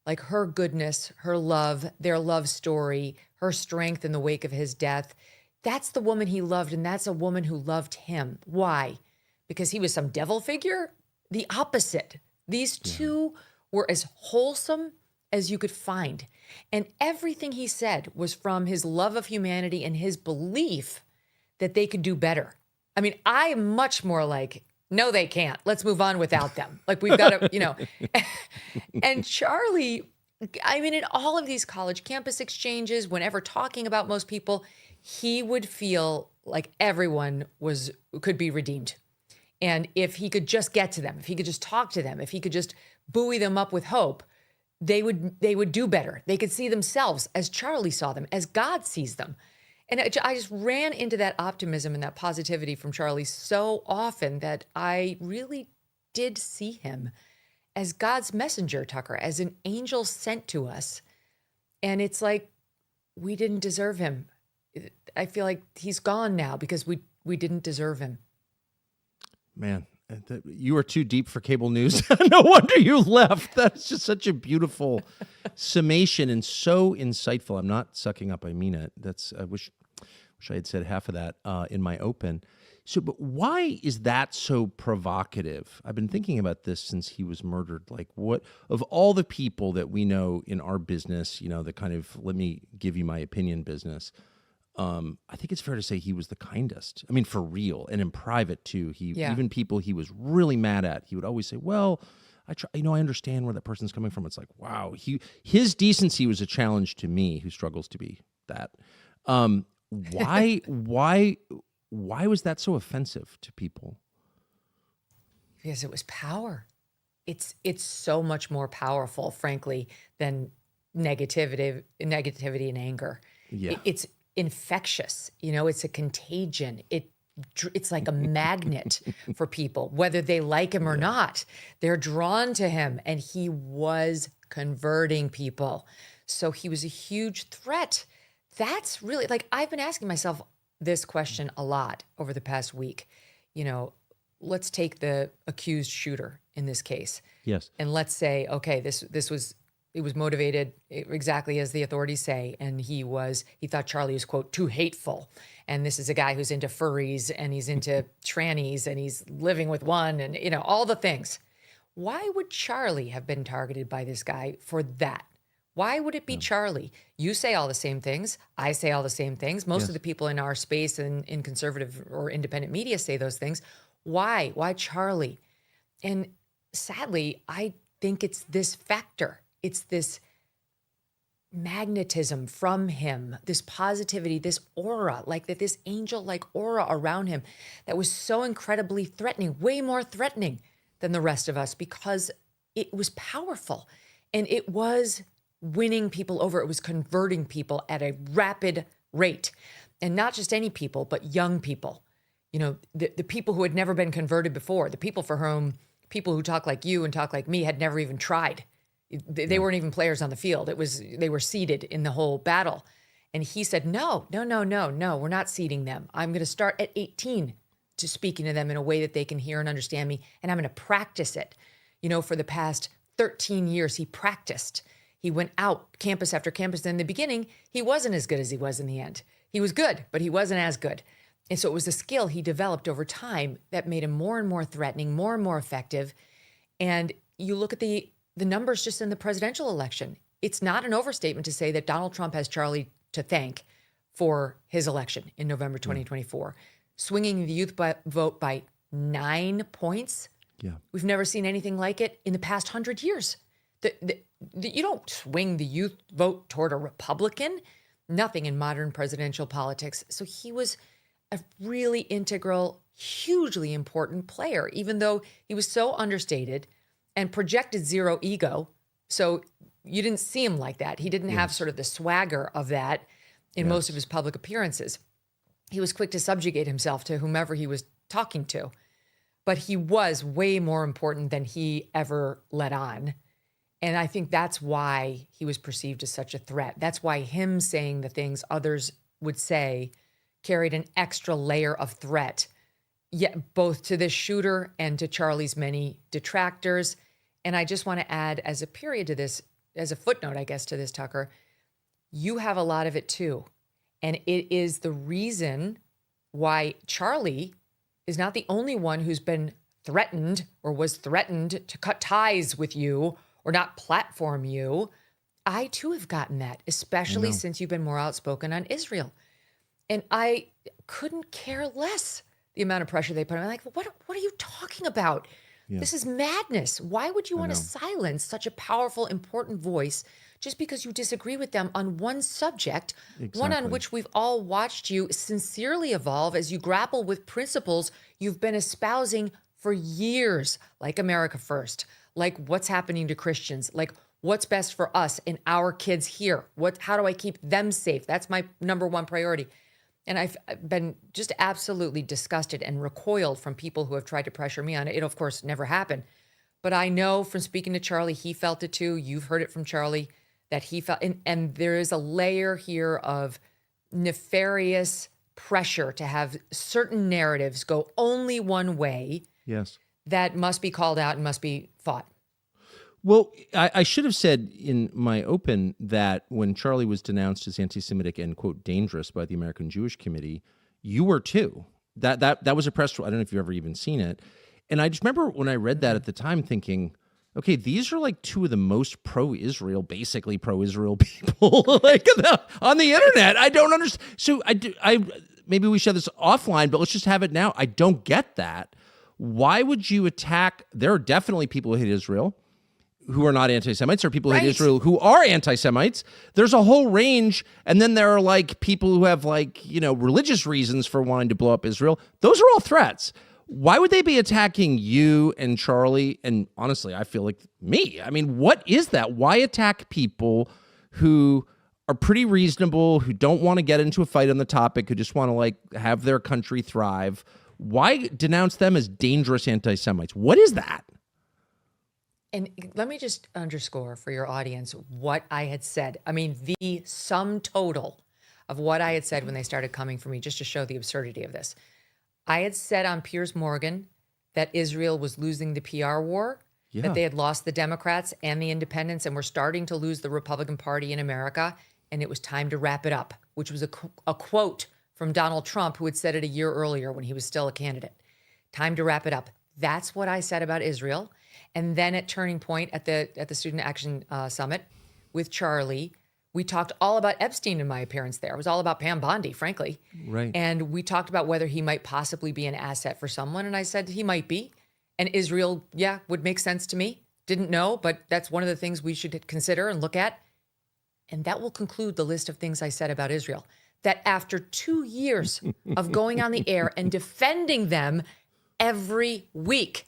Like her goodness, her love, their love story, her strength in the wake of his death. That's the woman he loved, and that's a woman who loved him. Why? Because he was some devil figure? The opposite. These two were as wholesome as you could find. And everything he said was from his love of humanity and his belief that they could do better. I mean, I am much more like, no, they can't. Let's move on without them. Like we've got to, And Charlie, I mean, in all of these college campus exchanges, whenever talking about most people, he would feel like everyone could be redeemed. And if he could just get to them, if he could just talk to them, if he could just buoy them up with hope, they would do better. They could see themselves as Charlie saw them, as God sees them. And I just ran into that optimism and that positivity from Charlie so often that I really did see him as God's messenger, Tucker, as an angel sent to us. And it's like, we didn't deserve him. I feel like he's gone now because we didn't deserve him. Man, you are too deep for cable news. No wonder you left. That's just such a beautiful summation and so insightful. I'm not sucking up. I mean it. I wish I had said half of that in my open. So, but why is that so provocative? I've been thinking about this since he was murdered. Like, what of all the people that we know in our business, the kind of let me give you my opinion business. I think it's fair to say he was the kindest. I mean, for real, and in private too. Even people he was really mad at, he would always say, "Well, I understand where that person's coming from." It's like, wow, his decency was a challenge to me, who struggles to be that. Why was that so offensive to people? Because it was power. It's so much more powerful, frankly, than negativity and anger. Yeah. It's infectious. It's a contagion. It's like a magnet for people, whether they like him or not. They're drawn to him, and he was converting people. So he was a huge threat. That's really, like, I've been asking myself this question a lot over the past week. Let's take the accused shooter in this case. Yes. And let's say, okay, it was motivated exactly as the authorities say. And he thought Charlie was, quote, too hateful. And this is a guy who's into furries and he's into trannies and he's living with one and, all the things. Why would Charlie have been targeted by this guy for that? Why would it be Charlie? You say all the same things. I say all the same things. Most of the people in our space and in conservative or independent media say those things. Why? Why Charlie? And sadly, I think it's this factor. It's this magnetism from him, this positivity, this aura, like that, this angel-like aura around him that was so incredibly threatening, way more threatening than the rest of us because it was powerful and it was winning people over. It was converting people at a rapid rate, and not just any people, but young people. The people who had never been converted before, the people for whom people who talk like you and talk like me had never even tried. They weren't even players on the field. They were seeded in the whole battle. And he said, no, we're not seeding them. I'm going to start at 18 to speaking to them in a way that they can hear and understand me. And I'm going to practice it. For the past 13 years, he practiced. He went out campus after campus. And in the beginning, he wasn't as good as he was in the end. He was good, but he wasn't as good. And so it was a skill he developed over time that made him more and more threatening, more and more effective. And you look at the numbers just in the presidential election. It's not an overstatement to say that Donald Trump has Charlie to thank for his election in November 2024, swinging the youth vote by 9 points. Yeah. We've never seen anything like it in the past 100 years. You don't swing the youth vote toward a Republican. Nothing in modern presidential politics. So he was a really integral, hugely important player, even though he was so understated and projected zero ego. So you didn't see him like that. He didn't have sort of the swagger of that in most of his public appearances. He was quick to subjugate himself to whomever he was talking to. But he was way more important than he ever let on. And I think that's why he was perceived as such a threat. That's why him saying the things others would say carried an extra layer of threat, yet both to this shooter and to Charlie's many detractors. And I just want to add as a period to this, as a footnote, I guess, to this, Tucker, you have a lot of it too. And it is the reason why Charlie is not the only one who's been threatened or was threatened to cut ties with you or not platform you. I too have gotten that, especially since you've been more outspoken on Israel. And I couldn't care less the amount of pressure they put on me. Like, what are you talking about? Yeah. This is madness. Why would you want to silence such a powerful, important voice just because you disagree with them on one subject, one on which we've all watched you sincerely evolve as you grapple with principles you've been espousing for years, like America First, like what's happening to Christians, like what's best for us and our kids here? How do I keep them safe? That's my number one priority. And I've been just absolutely disgusted and recoiled from people who have tried to pressure me on it. It, of course, never happened. But I know from speaking to Charlie, he felt it too. You've heard it from Charlie that he felt, and there is a layer here of nefarious pressure to have certain narratives go only one way. Yes. That must be called out and must be fought. Well, I should have said in my open that when Charlie was denounced as anti-Semitic and, quote, dangerous by the American Jewish Committee, you were too. That was a press release. I don't know if you've ever even seen it. And I just remember when I read that at the time thinking, okay, these are like two of the most pro-Israel, basically pro-Israel people like on the internet. I don't understand. So maybe we should have this offline, but let's just have it now. I don't get that. Why would you attack? There are definitely people who hate Israel. who are not anti-Semites. There are people who hate Right. Israel who are anti-Semites. There's a whole range. And then there are like people who have like, religious reasons for wanting to blow up Israel. Those are all threats. Why would they be attacking you and Charlie? And honestly, I feel like me. I mean, what is that? Why attack people who are pretty reasonable, who don't want to get into a fight on the topic, who just want to like have their country thrive? Why denounce them as dangerous anti-Semites? What is that? And let me just underscore for your audience what I had said. I mean, the sum total of what I had said when they started coming for me, just to show the absurdity of this. I had said on Piers Morgan that Israel was losing the PR war, that they had lost the Democrats and the independents and were starting to lose the Republican Party in America, and it was time to wrap it up, which was a quote from Donald Trump, who had said it a year earlier when he was still a candidate. Time to wrap it up. That's what I said about Israel. And then at Turning Point at the Student Action Summit with Charlie, we talked all about Epstein in my appearance there. It was all about Pam Bondi, frankly. Right. And we talked about whether he might possibly be an asset for someone. And I said he might be. And Israel, would make sense to me. Didn't know, but that's one of the things we should consider and look at. And that will conclude the list of things I said about Israel. That after 2 years of going on the air and defending them every week,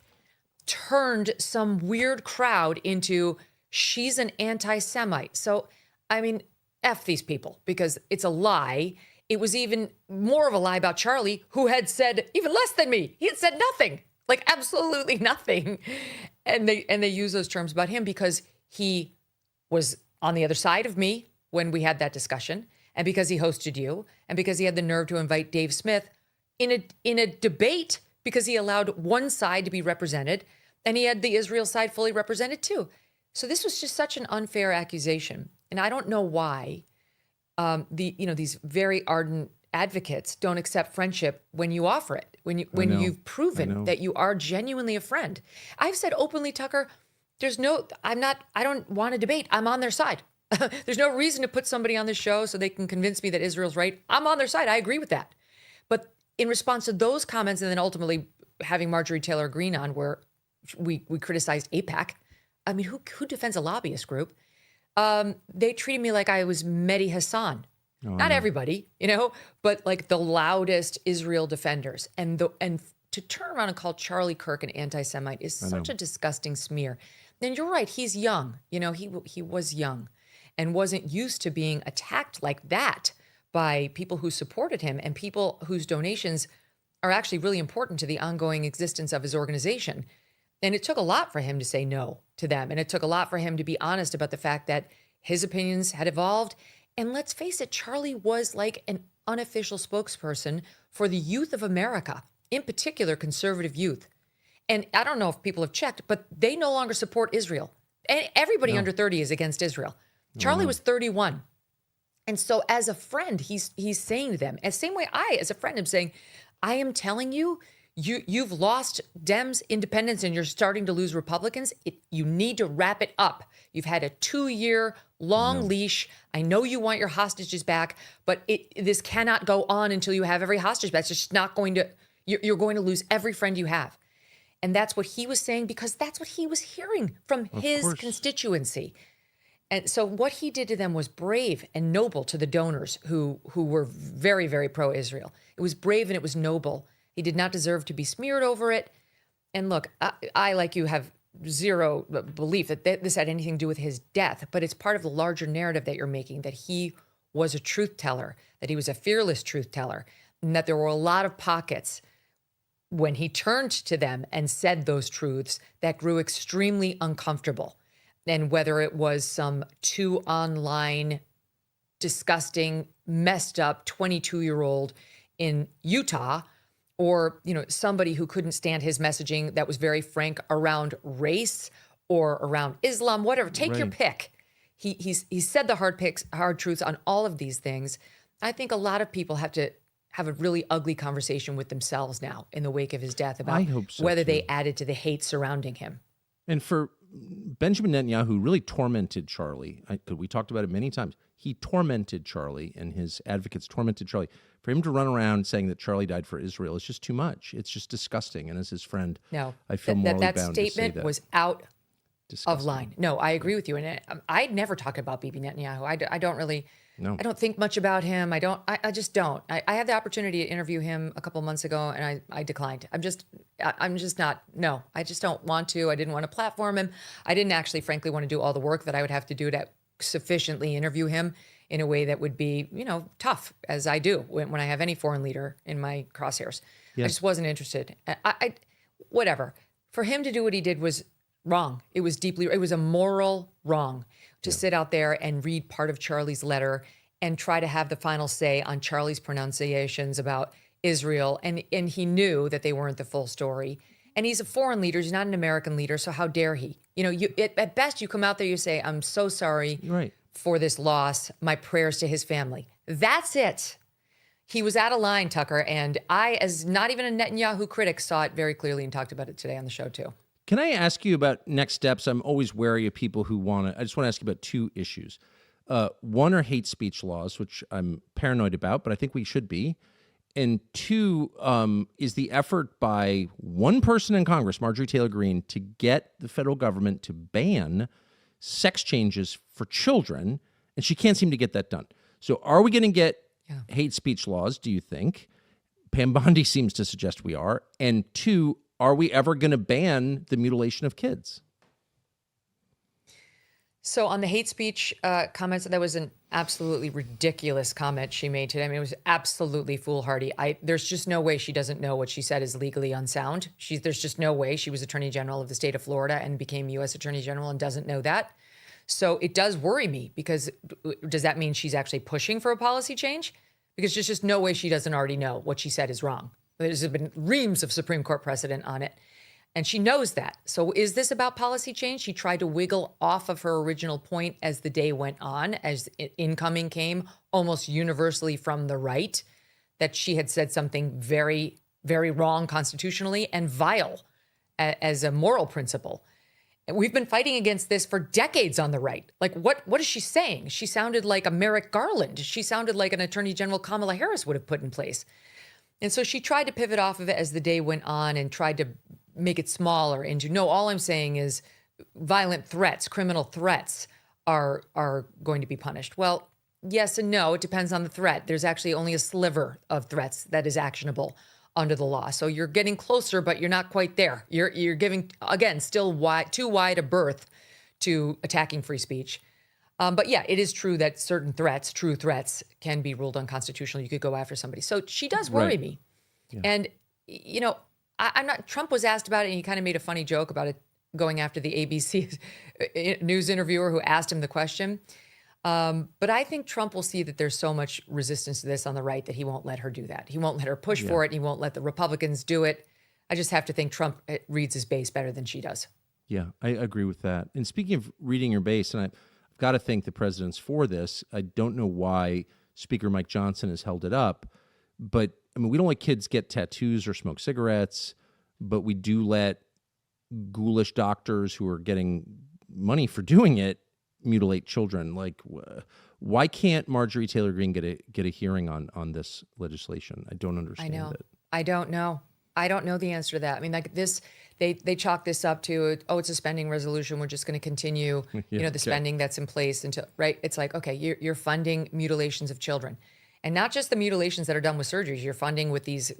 turned some weird crowd into, she's an anti-Semite. So, I mean, F these people, because it's a lie. It was even more of a lie about Charlie, who had said even less than me. He had said nothing, like absolutely nothing. And they use those terms about him because he was on the other side of me when we had that discussion, and because he hosted you, and because he had the nerve to invite Dave Smith in a debate, because he allowed one side to be represented, and he had the Israel side fully represented too. So this was just such an unfair accusation. And I don't know why these very ardent advocates don't accept friendship when you offer it, when you've proven that you are genuinely a friend. I've said openly, Tucker, I don't want to debate. I'm on their side. There's no reason to put somebody on the show so they can convince me that Israel's right. I'm on their side. I agree with that. But in response to those comments, and then ultimately having Marjorie Taylor Greene on, where we criticized AIPAC. I mean, who defends a lobbyist group? They treated me like I was Mehdi Hassan. Not everybody, but like the loudest Israel defenders. And to turn around and call Charlie Kirk an anti-Semite is such a disgusting smear. And you're right, he's young. He was young and wasn't used to being attacked like that by people who supported him and people whose donations are actually really important to the ongoing existence of his organization. And it took a lot for him to say no to them. And it took a lot for him to be honest about the fact that his opinions had evolved. And let's face it, Charlie was like an unofficial spokesperson for the youth of America, in particular conservative youth. And I don't know if people have checked, but they no longer support Israel. And everybody under 30 is against Israel. Charlie was 31. And so as a friend, he's saying to them, and same way I, as a friend, am saying, I am telling you, you've lost Dems, independents, and you're starting to lose Republicans. You need to wrap it up. You've had a 2-year long leash. I know you want your hostages back, but this cannot go on until you have every hostage back. It's just not going to, you're going to lose every friend you have. And that's what he was saying, because that's what he was hearing from his constituency. And so what he did to them was brave and noble to the donors who were very, very pro-Israel. It was brave and it was noble. He did not deserve to be smeared over it. And look, I like you, have zero belief that this had anything to do with his death, but it's part of the larger narrative that you're making, that he was a truth teller, that he was a fearless truth teller, and that there were a lot of pockets when he turned to them and said those truths that grew extremely uncomfortable. And whether it was some too online, disgusting, messed up 22-year-old in Utah, or somebody who couldn't stand his messaging that was very frank around race or around Islam, whatever. Take your pick. He said the hard truths on all of these things. I think a lot of people have to have a really ugly conversation with themselves now in the wake of his death about whether they added to the hate surrounding him. And for Benjamin Netanyahu really tormented Charlie. We talked about it many times. He tormented Charlie, and his advocates tormented Charlie. For him to run around saying that Charlie died for Israel is just too much. It's just disgusting. And as his friend, I feel morally bound to say that. That statement was Disgusting. of line. No, I agree with you. And I never talk about Bibi Netanyahu. I don't really, No. I don't think much about him. I just don't. I had the opportunity to interview him a couple months ago and I declined. I'm just not, no, I just don't want to. I didn't want to platform him. I didn't actually, frankly, want to do all the work that I would have to do to sufficiently interview him in a way that would be, tough, as I do when I have any foreign leader in my crosshairs. Yeah. I just wasn't interested. Whatever. For him to do what he did was wrong. It was a moral wrong to sit out there and read part of Charlie's letter and try to have the final say on Charlie's pronunciations about Israel. And he knew that they weren't the full story. And he's a foreign leader. He's not an American leader. So how dare he? At best, you come out there, you say, I'm so sorry for this loss. My prayers to his family. That's it. He was out of line, Tucker. And I, as not even a Netanyahu critic, saw it very clearly and talked about it today on the show, too. Can I ask you about next steps? I'm always wary of people who I just want to ask you about two issues. One are hate speech laws, which I'm paranoid about, but I think we should be. And two is the effort by one person in Congress, Marjorie Taylor Greene, to get the federal government to ban sex changes for children. And she can't seem to get that done. So are we going to get hate speech laws, do you think? Pam Bondi seems to suggest we are. And two, are we ever going to ban the mutilation of kids? So on the hate speech comments, that was an absolutely ridiculous comment she made today. I mean, it was absolutely foolhardy. There's just no way she doesn't know what she said is legally unsound. There's just no way. She was Attorney General of the state of Florida and became U.S. Attorney General and doesn't know that. So it does worry me, because does that mean she's actually pushing for a policy change? Because there's just no way she doesn't already know what she said is wrong. There's been reams of Supreme Court precedent on it. And she knows that. So is this about policy change? She tried to wiggle off of her original point as the day went on, as incoming came almost universally from the right, that she had said something very, very wrong constitutionally and vile as a moral principle. And we've been fighting against this for decades on the right. Like, what is she saying? She sounded like a Merrick Garland. She sounded like an Attorney General Kamala Harris would have put in place. And so she tried to pivot off of it as the day went on and tried to make it smaller into, no, all I'm saying is violent threats, criminal threats are going to be punished. Well, yes and no. It depends on the threat. There's actually only a sliver of threats that is actionable under the law. So you're getting closer, but you're not quite there. You're giving, again, still too wide a berth to attacking free speech. But yeah, it is true that certain threats, true threats, can be ruled unconstitutional. You could go after somebody. So she does worry me. Yeah. And, I'm not, Trump was asked about it and he kind of made a funny joke about it, going after the ABC news interviewer who asked him the question. But I think Trump will see that there's so much resistance to this on the right that he won't let her do that. He won't let her push for it. He won't let the Republicans do it. I just have to think Trump reads his base better than she does. Yeah, I agree with that. And speaking of reading your base, and I've got to think the president's for this. I don't know why Speaker Mike Johnson has held it up, but I mean, we don't let kids get tattoos or smoke cigarettes, but we do let ghoulish doctors who are getting money for doing it mutilate children. Like, why can't Marjorie Taylor Greene get a hearing on this legislation? I don't understand it. I don't know. I don't know the answer to that. I mean, like this, they chalk this up to, it's a spending resolution. We're just going to continue, the spending that's in place until, right? It's like, okay, you're funding mutilations of children. And not just the mutilations that are done with surgeries. You're funding with these,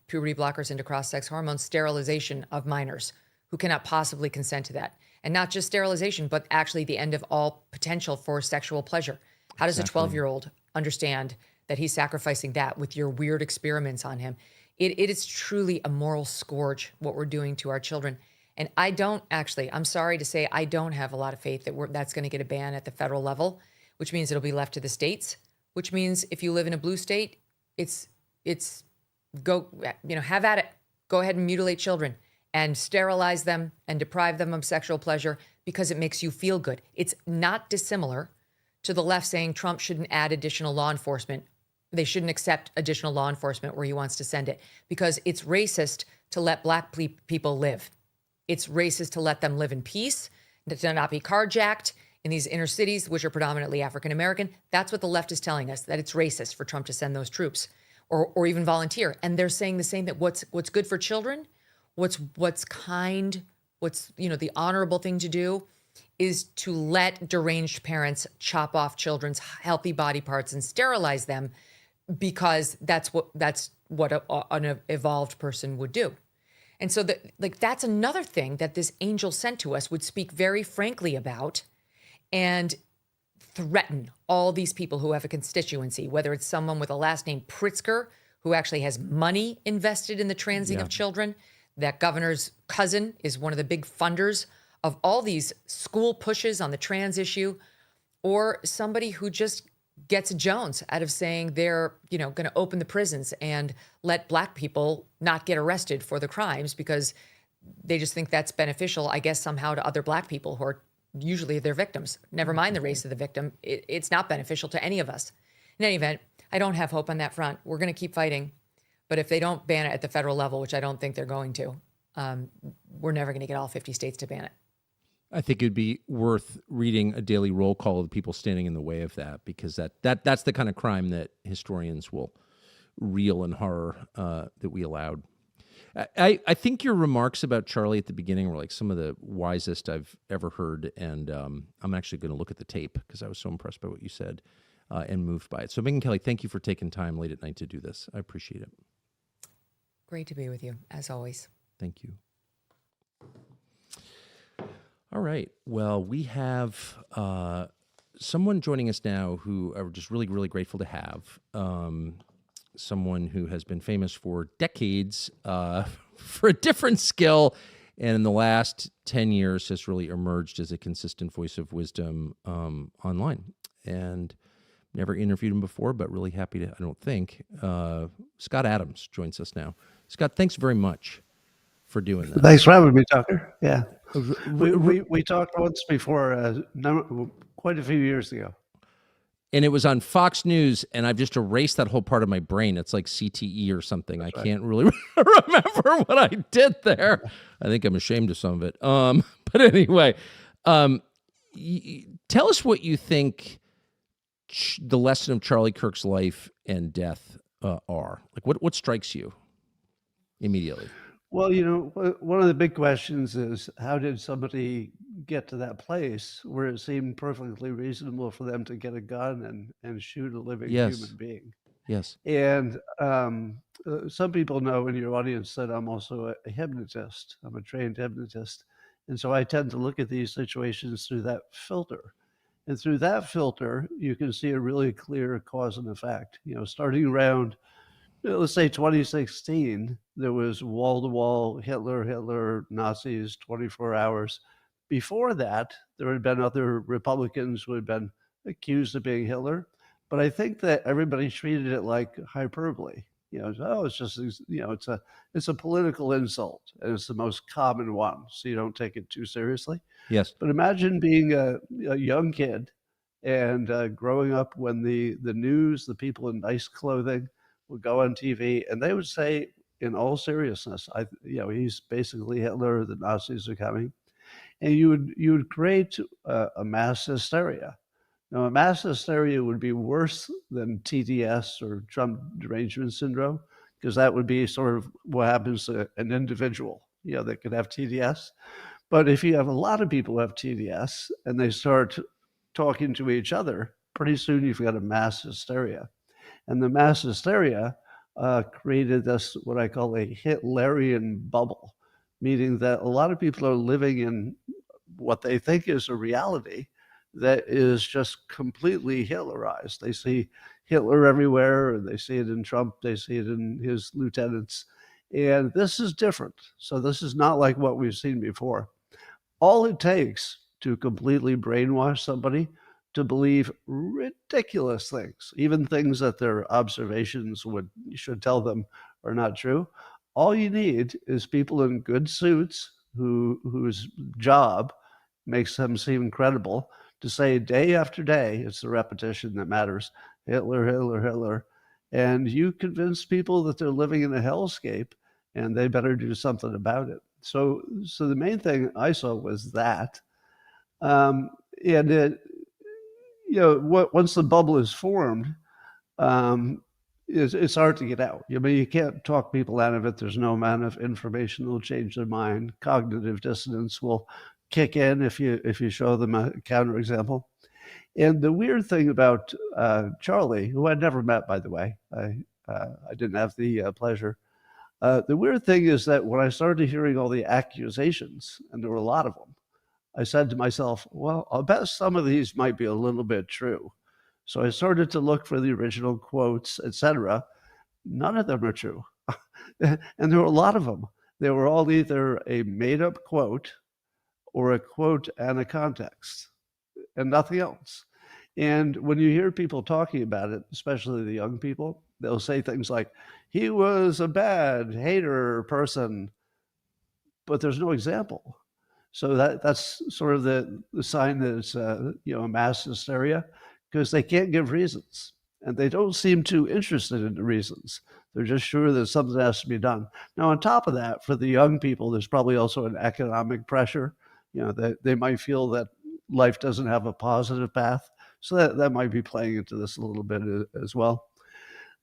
puberty blockers into cross-sex hormones, sterilization of minors who cannot possibly consent to that. And not just sterilization, but actually the end of all potential for sexual pleasure. How does a 12-year-old understand that he's sacrificing that with your weird experiments on him? It is truly a moral scourge, what we're doing to our children. And I'm sorry to say, I don't have a lot of faith that that's going to get a ban at the federal level, which means it'll be left to the states, which means if you live in a blue state, it's go, have at it. Go ahead and mutilate children and sterilize them and deprive them of sexual pleasure because it makes you feel good. It's not dissimilar to the left saying Trump shouldn't add additional law enforcement. They shouldn't accept additional law enforcement where he wants to send it because it's racist to let black people live. It's racist to let them live in peace, to not be carjacked in these inner cities, which are predominantly African-American. That's what the left is telling us, that it's racist for Trump to send those troops or even volunteer. And they're saying the same, that what's good for children, what's kind, what's, the honorable thing to do is to let deranged parents chop off children's healthy body parts and sterilize them, because that's what an evolved person would do. And so that's another thing that this angel sent to us would speak very frankly about and threaten all these people who have a constituency, whether it's someone with a last name Pritzker, who actually has money invested in the transing of children. That governor's cousin is one of the big funders of all these school pushes on the trans issue, or somebody who just gets a Jones out of saying they're, going to open the prisons and let Black people not get arrested for the crimes because they just think that's beneficial, I guess, somehow to other Black people who are usually their victims. Never mind the race of the victim. It's not beneficial to any of us. In any event, I don't have hope on that front. We're going to keep fighting. But if they don't ban it at the federal level, which I don't think they're going to, we're never going to get all 50 states to ban it. I think it'd be worth reading a daily roll call of the people standing in the way of that, because that's the kind of crime that historians will reel in horror that we allowed. I think your remarks about Charlie at the beginning were like some of the wisest I've ever heard, and I'm actually going to look at the tape because I was so impressed by what you said and moved by it. So Megyn Kelly, thank you for taking time late at night to do this. I appreciate it. Great to be with you, as always. Thank you. All right. Well, we have someone joining us now who are just really, really grateful to have. Someone who has been famous for decades for a different skill, and in the last 10 years has really emerged as a consistent voice of wisdom online. And never interviewed him before, but really happy to, I don't think. Scott Adams joins us now. Scott, thanks very much for doing that. Thanks for having me, Tucker. Yeah. We talked once before, quite a few years ago. And it was on Fox News, and I've just erased that whole part of my brain. It's like CTE or something. That's I can't really remember what I did there. I think I'm ashamed of some of it. But anyway, tell us what you think the lesson of Charlie Kirk's life and death are. Like, what strikes you immediately? Well, one of the big questions is, how did somebody get to that place where it seemed perfectly reasonable for them to get a gun and shoot a living human being? Yes. And some people know in your audience that I'm also a hypnotist. I'm a trained hypnotist. And so I tend to look at these situations through that filter. And through that filter, you can see a really clear cause and effect. Starting around, let's say 2016, there was wall-to-wall Hitler, Nazis, 24 hours. Before that, there had been other Republicans who had been accused of being Hitler. But I think that everybody treated it like hyperbole. It's just, it's a political insult, and it's the most common one, so you don't take it too seriously. Yes. But imagine being a young kid and growing up when the news, the people in nice clothing would go on TV, and they would say, in all seriousness, he's basically Hitler, the Nazis are coming. And you would create a mass hysteria. Now, a mass hysteria would be worse than TDS or Trump derangement syndrome, because that would be sort of what happens to an individual, that could have TDS. But if you have a lot of people who have TDS and they start talking to each other, pretty soon you've got a mass hysteria. And the mass hysteria created this, what I call a Hitlerian bubble, meaning that a lot of people are living in what they think is a reality that is just completely Hitlerized. They see Hitler everywhere, and they see it in Trump, they see it in his lieutenants. And this is different. So this is not like what we've seen before. All it takes to completely brainwash somebody to believe ridiculous things, even things that their observations should tell them are not true. All you need is people in good suits whose job makes them seem credible to say day after day, it's the repetition that matters, Hitler, Hitler, Hitler. And you convince people that they're living in a hellscape and they better do something about it. So the main thing I saw was that. And once the bubble is formed, it's hard to get out. You can't talk people out of it. There's no amount of information that will change their mind. Cognitive dissonance will kick in if you show them a counterexample. And the weird thing about Charlie, who I'd never met, by the way, I didn't have the pleasure. The weird thing is that when I started hearing all the accusations, and there were a lot of them, I said to myself, well, I'll bet some of these might be a little bit true. So I started to look for the original quotes, etc. None of them are true. And there were a lot of them. They were all either a made-up quote or a quote and a context, and nothing else. And when you hear people talking about it, especially the young people, they'll say things like, he was a bad hater person, but there's no example. So that's sort of the sign that it's mass hysteria, because they can't give reasons, and they don't seem too interested in the reasons. They're just sure that something has to be done. Now, on top of that, for the young people, there's probably also an economic pressure. They might feel that life doesn't have a positive path. So that might be playing into this a little bit as well.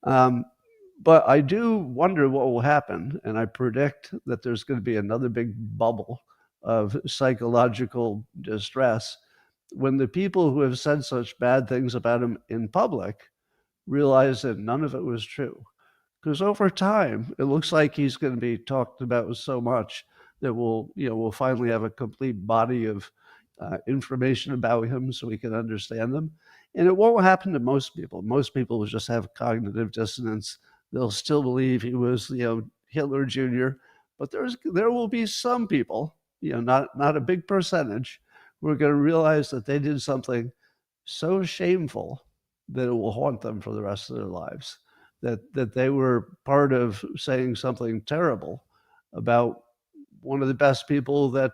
But I do wonder what will happen, and I predict that there's going to be another big bubble of psychological distress when the people who have said such bad things about him in public realize that none of it was true. Because over time, it looks like he's going to be talked about so much that we'll finally have a complete body of information about him so we can understand them. And it won't happen to most people. Most people will just have cognitive dissonance. They'll still believe he was, Hitler Jr. But there will be some people, not a big percentage, who are going to realize that they did something so shameful that it will haunt them for the rest of their lives. That they were part of saying something terrible about one of the best people that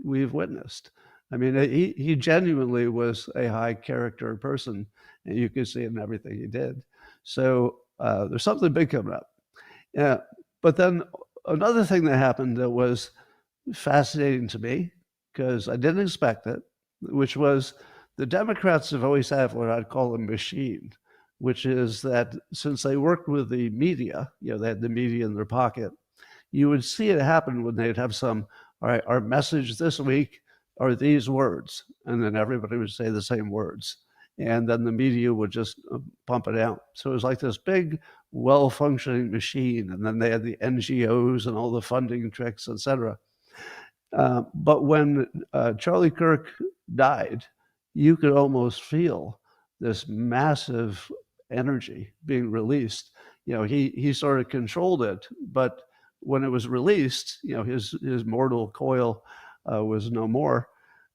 we've witnessed. I mean, he genuinely was a high character person, and you could see it in everything he did. So there's something big coming up. Yeah. But then another thing that happened that was fascinating to me, because I didn't expect it, which was the Democrats have always had what I'd call a machine, which is that since they worked with the media, they had the media in their pocket, you would see it happen when they'd have some, all right, our message this week are these words, and then everybody would say the same words, and then the media would just pump it out. So it was like this big, well-functioning machine, and then they had the NGOs and all the funding tricks, etc. But when Charlie Kirk died, you could almost feel this massive energy being released. He sort of controlled it, but when it was released, his mortal coil was no more.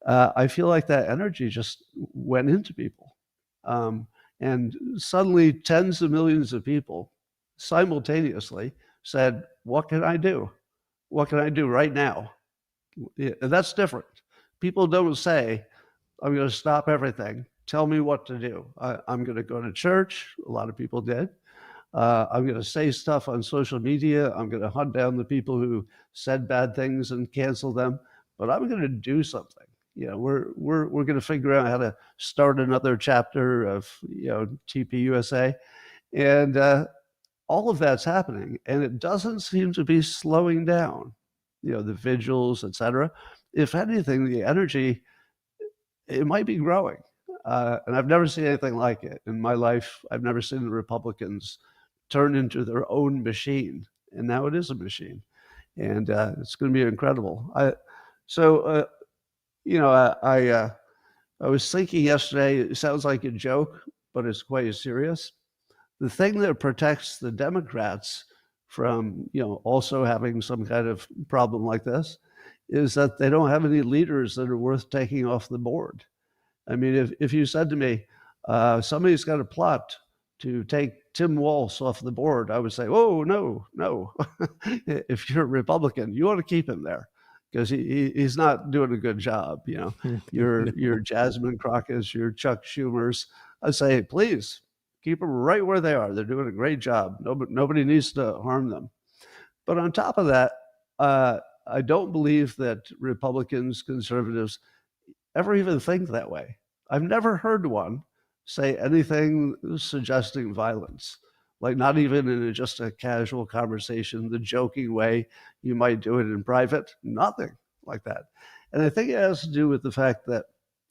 I feel like that energy just went into people. And suddenly tens of millions of people simultaneously said, what can I do? What can I do right now? Yeah, that's different. People don't say, I'm going to stop everything. Tell me what to do. I'm going to go to church. A lot of people did. I'm going to say stuff on social media. I'm going to hunt down the people who said bad things and cancel them. But I'm going to do something. We're going to figure out how to start another chapter of TPUSA, and all of that's happening, and it doesn't seem to be slowing down. The vigils, etc. If anything, the energy, it might be growing. And I've never seen anything like it in my life. I've never seen the Republicans turn into their own machine, and now it is a machine, and it's going to be incredible. I was thinking yesterday. It sounds like a joke, but it's quite serious. The thing that protects the Democrats from also having some kind of problem like this is that they don't have any leaders that are worth taking off the board. I mean, if you said to me, somebody's got a plot to take Tim Walz off the board, I would say, oh, no. If you're a Republican, you want to keep him there because he's not doing a good job. Your Jasmine Crockett's, your Chuck Schumer's. I say, please keep them right where they are. They're doing a great job. Nobody needs to harm them. But on top of that, I don't believe that Republicans, conservatives ever even think that way. I've never heard one say anything suggesting violence, like not even in just a casual conversation, the joking way you might do it in private, nothing like that. And I think it has to do with the fact that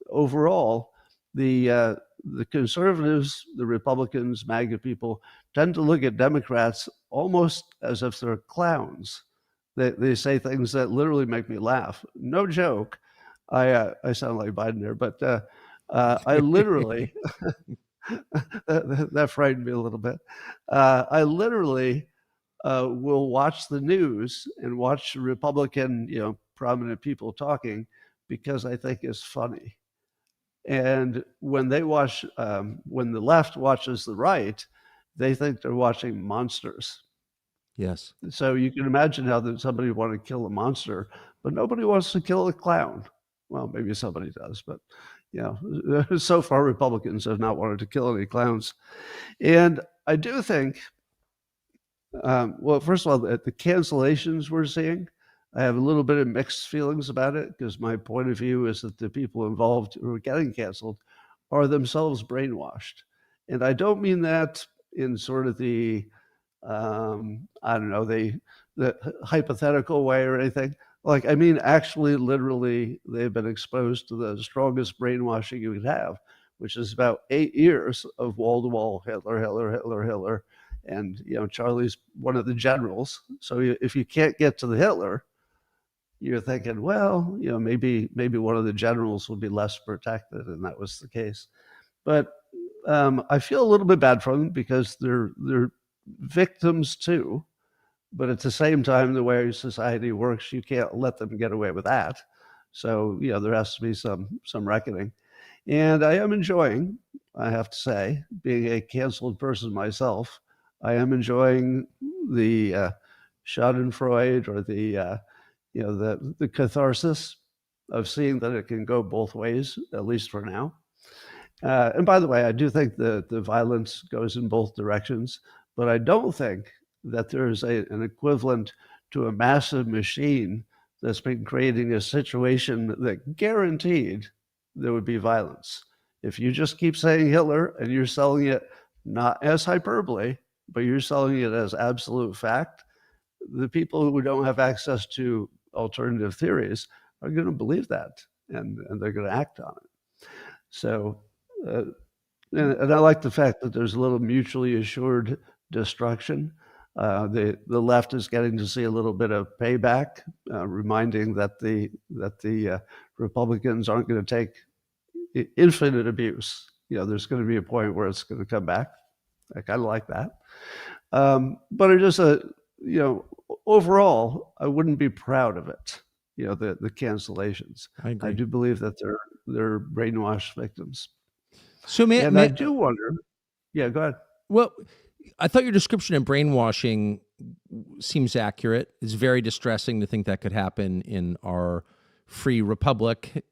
overall, the conservatives, the Republicans, MAGA people tend to look at Democrats almost as if they're clowns. They say things that literally make me laugh. No joke. I sound like Biden there, but I literally that frightened me a little bit. I literally will watch the news and watch Republican, prominent people talking because I think it's funny. And when they watch, when the left watches the right, they think they're watching monsters. Yes. So you can imagine how somebody would want to kill a monster, but nobody wants to kill a clown. Well, maybe somebody does, but so far Republicans have not wanted to kill any clowns. And I do think, well, first of all, the cancellations we're seeing, I have a little bit of mixed feelings about it because my point of view is that the people involved who are getting canceled are themselves brainwashed. And I don't mean that in sort of the, I don't know, the hypothetical way or anything. Like, I mean, actually, literally, they've been exposed to the strongest brainwashing you could have, which is about 8 years of wall-to-wall Hitler, Hitler, Hitler, Hitler. And, Charlie's one of the generals. So if you can't get to the Hitler, you're thinking, well, maybe one of the generals will be less protected, and that was the case. But I feel a little bit bad for them because they're victims too. But at the same time, the way society works, you can't let them get away with that. So there has to be some reckoning. And I am enjoying, I have to say, being a canceled person myself, I am enjoying the Schadenfreude or the catharsis of seeing that it can go both ways, at least for now. And by the way, I do think the violence goes in both directions, but I don't think that there's an equivalent to a massive machine that's been creating a situation that guaranteed there would be violence. If you just keep saying Hitler and you're selling it not as hyperbole, but you're selling it as absolute fact, the people who don't have access to alternative theories are going to believe that, and they're going to act on it. So, and I like the fact that there's a little mutually assured destruction. The left is getting to see a little bit of payback, reminding that the Republicans aren't going to take infinite abuse. There's going to be a point where it's going to come back. I kind of like that. But it just overall, I wouldn't be proud of it. The cancellations. I do believe that they're brainwashed victims. So I do wonder. Yeah, go ahead. Well, I thought your description of brainwashing seems accurate. It's very distressing to think that could happen in our free republic,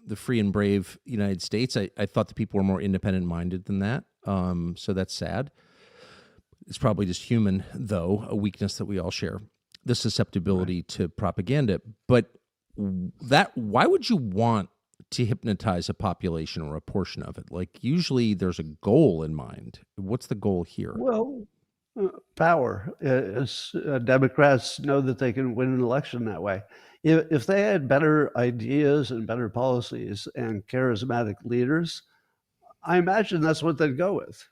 the free and brave United States. I thought the people were more independent-minded than that. So that's sad. It's probably just human, though, a weakness that we all share, the susceptibility to propaganda. But why would you want to hypnotize a population or a portion of it? Like, usually there's a goal in mind. What's the goal here? Well, power. Democrats know that they can win an election that way. If they had better ideas and better policies and charismatic leaders, I imagine that's what they'd go with.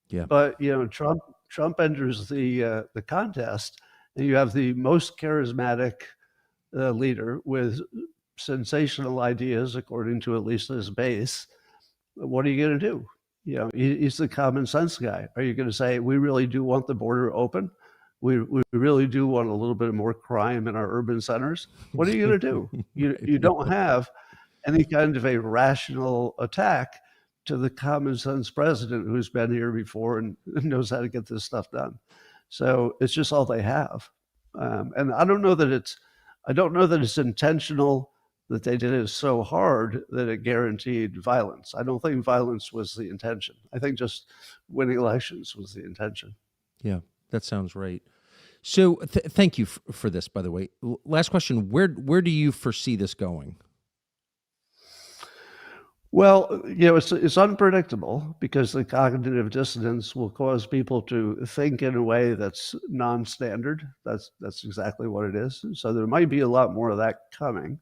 Yeah. But Trump enters the contest, and you have the most charismatic leader with sensational ideas, according to at least his base. What are you going to do? He's the common sense guy. Are you going to say, we really do want the border open? We really do want a little bit more crime in our urban centers? What are you going to do? You don't have any kind of a rational attack to the common sense president who's been here before and knows how to get this stuff done. So it's just all they have. And I don't know that it's intentional that they did it so hard that it guaranteed violence. I don't think violence was the intention. I think just winning elections was the intention. Yeah, that sounds right. So thank you for this, by the way. Last question, where do you foresee this going? Well, it's unpredictable because the cognitive dissonance will cause people to think in a way that's non-standard. That's exactly what it is. So there might be a lot more of that coming.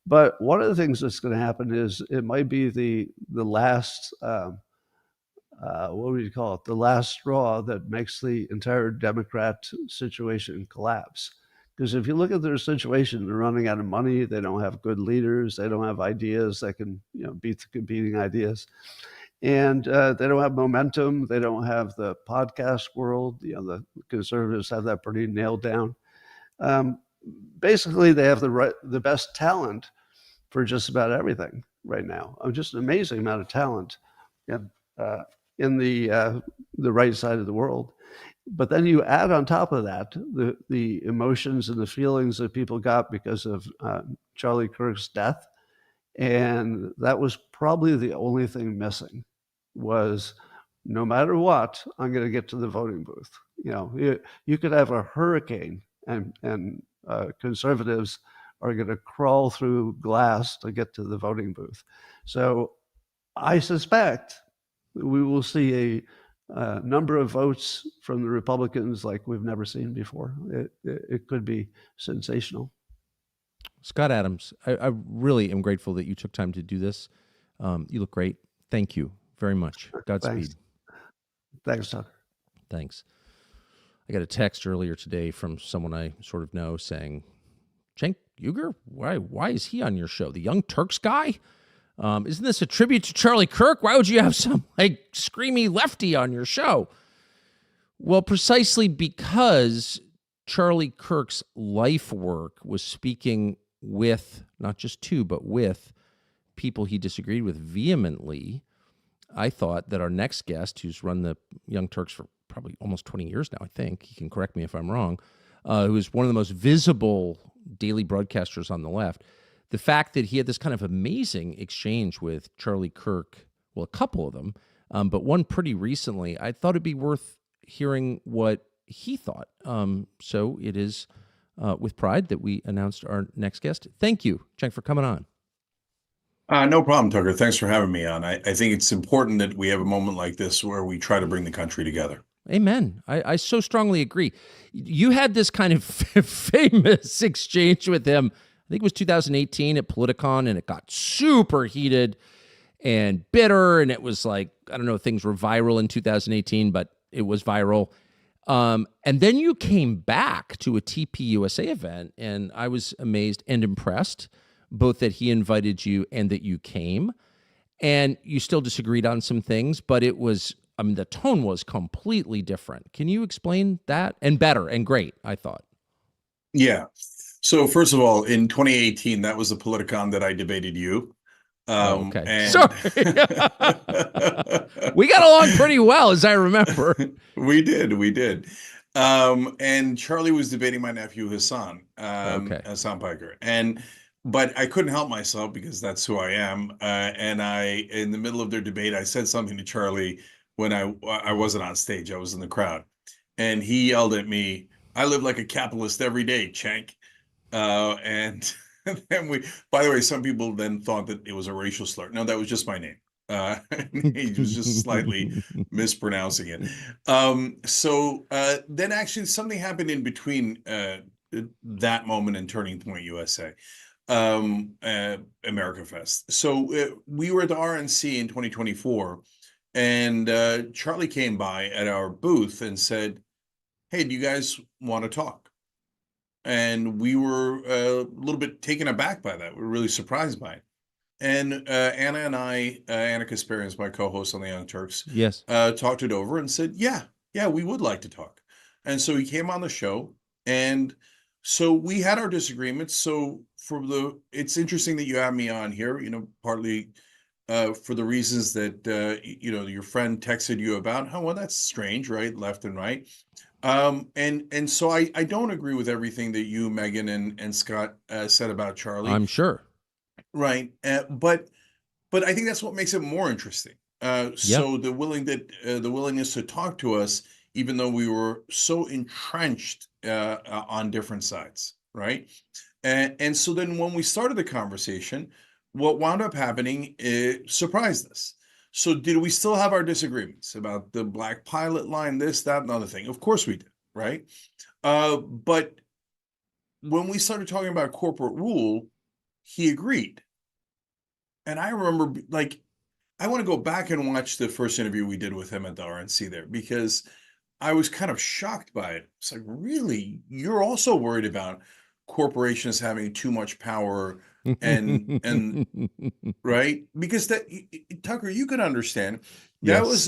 But one of the things that's going to happen is it might be the last what would you call it? The last straw that makes the entire Democrat situation collapse. Because if you look at their situation, they're running out of money. They don't have good leaders. They don't have ideas that can, beat the competing ideas, and they don't have momentum. They don't have the podcast world. The conservatives have that pretty nailed down. Basically, they have the best talent for just about everything right now. Just an amazing amount of talent in the right side of the world. But then you add on top of that the emotions and the feelings that people got because of Charlie Kirk's death. And that was probably the only thing missing was no matter what, I'm going to get to the voting booth. You could have a hurricane and conservatives are going to crawl through glass to get to the voting booth. So I suspect we will see a number of votes from the Republicans like we've never seen before. It could be sensational. Scott Adams, I really am grateful that you took time to do this. You look great. Thank you very much. Godspeed. Thanks, Tucker. Thanks. I got a text earlier today from someone I sort of know saying, Cenk Uygur, why is he on your show? The Young Turks guy? Isn't this a tribute to Charlie Kirk? Why would you have some screamy lefty on your show? Well, precisely because Charlie Kirk's life work was speaking with, not just to, but with people he disagreed with vehemently. I thought that our next guest, who's run the Young Turks for probably almost 20 years now, I think, he can correct me if I'm wrong, who is one of the most visible daily broadcasters on the left, the fact that he had this kind of amazing exchange with Charlie Kirk, well, a couple of them, but one pretty recently, I thought it'd be worth hearing what he thought. So it is with pride that we announced our next guest. Thank you, Cenk, for coming on. No problem, Tucker. Thanks for having me on. I think it's important that we have a moment like this where we try to bring the country together. Amen. I so strongly agree. You had this kind of famous exchange with him, I think it was 2018 at Politicon, and it got super heated and bitter, and it was like, I don't know, things were viral in 2018, but it was viral. And then you came back to a TPUSA event, and I was amazed and impressed, both that he invited you and that you came. And you still disagreed on some things, but it was, the tone was completely different. Can you explain that? And better and great, I thought. Yeah. So first of all, in 2018, that was the Politicon that I debated you. Okay. Sorry. We got along pretty well, as I remember. We did. And Charlie was debating my nephew, Hassan, Hassan Piker. But I couldn't help myself because that's who I am. And in the middle of their debate, I said something to Charlie when I wasn't on stage. I was in the crowd. And he yelled at me, "I live like a capitalist every day, Cenk." And then by the way, some people then thought that it was a racial slur. No, that was just my name. He was just slightly mispronouncing it. So then actually something happened in between that moment and Turning Point USA, America Fest. So we were at the RNC in 2024, and Charlie came by at our booth and said, "Hey, do you guys want to talk?" And we were a little bit taken aback by that. We were really surprised by it. And Anna and I, Anna Kasparian is my co-host on the Young Turks, yes, talked it over and said, yeah, we would like to talk. And so he came on the show. And so we had our disagreements. So it's interesting that you have me on here, partly for the reasons that, your friend texted you about. Oh, well, that's strange, right? Left and right. And so I don't agree with everything that you, Megyn, and Scott said about Charlie. I'm sure. Right. But I think that's what makes it more interesting. So the willingness to talk to us, even though we were so entrenched on different sides. Right. And so then when we started the conversation, what wound up happening, it surprised us. So did we still have our disagreements about the black pilot line, this, that, and other thing? Of course we did, right? But when we started talking about corporate rule, he agreed. And I remember, like, I want to go back and watch the first interview we did with him at the RNC there, because I was kind of shocked by it. It's like, really? You're also worried about corporations having too much power and right? Because that, Tucker, you can understand that Yes.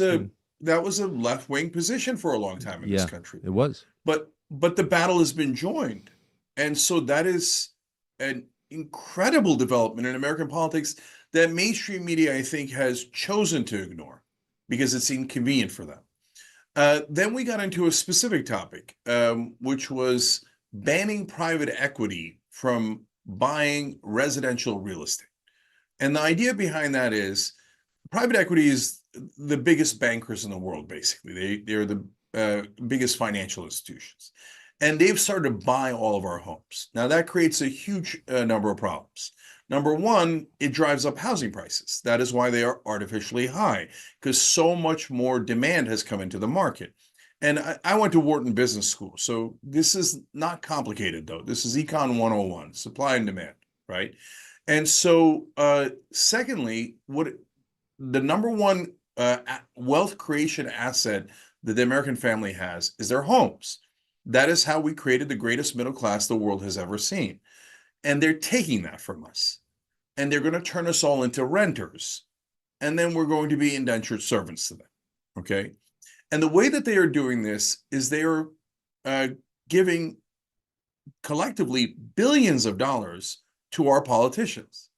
was a left-wing position for a long time in this country. It was. But the battle has been joined. And so that is an incredible development in American politics that mainstream media, I think, has chosen to ignore because it's inconvenient for them. Then we got into a specific topic, which was banning private equity from buying residential real estate. And the idea behind that is private equity is the biggest bankers in the world, basically. They're the biggest financial institutions. And they've started to buy all of our homes. Now, that creates a huge number of problems. Number one, it drives up housing prices. That is why they are artificially high, because so much more demand has come into the market. And I went to Wharton Business School, so this is not complicated, though. This is Econ 101, supply and demand, right? And so, secondly, what the number one wealth creation asset that the American family has is their homes. That is how we created the greatest middle class the world has ever seen. And they're taking that from us. And they're going to turn us all into renters. And then we're going to be indentured servants to them. Okay? And the way that they are doing this is they are giving collectively billions of dollars to our politicians.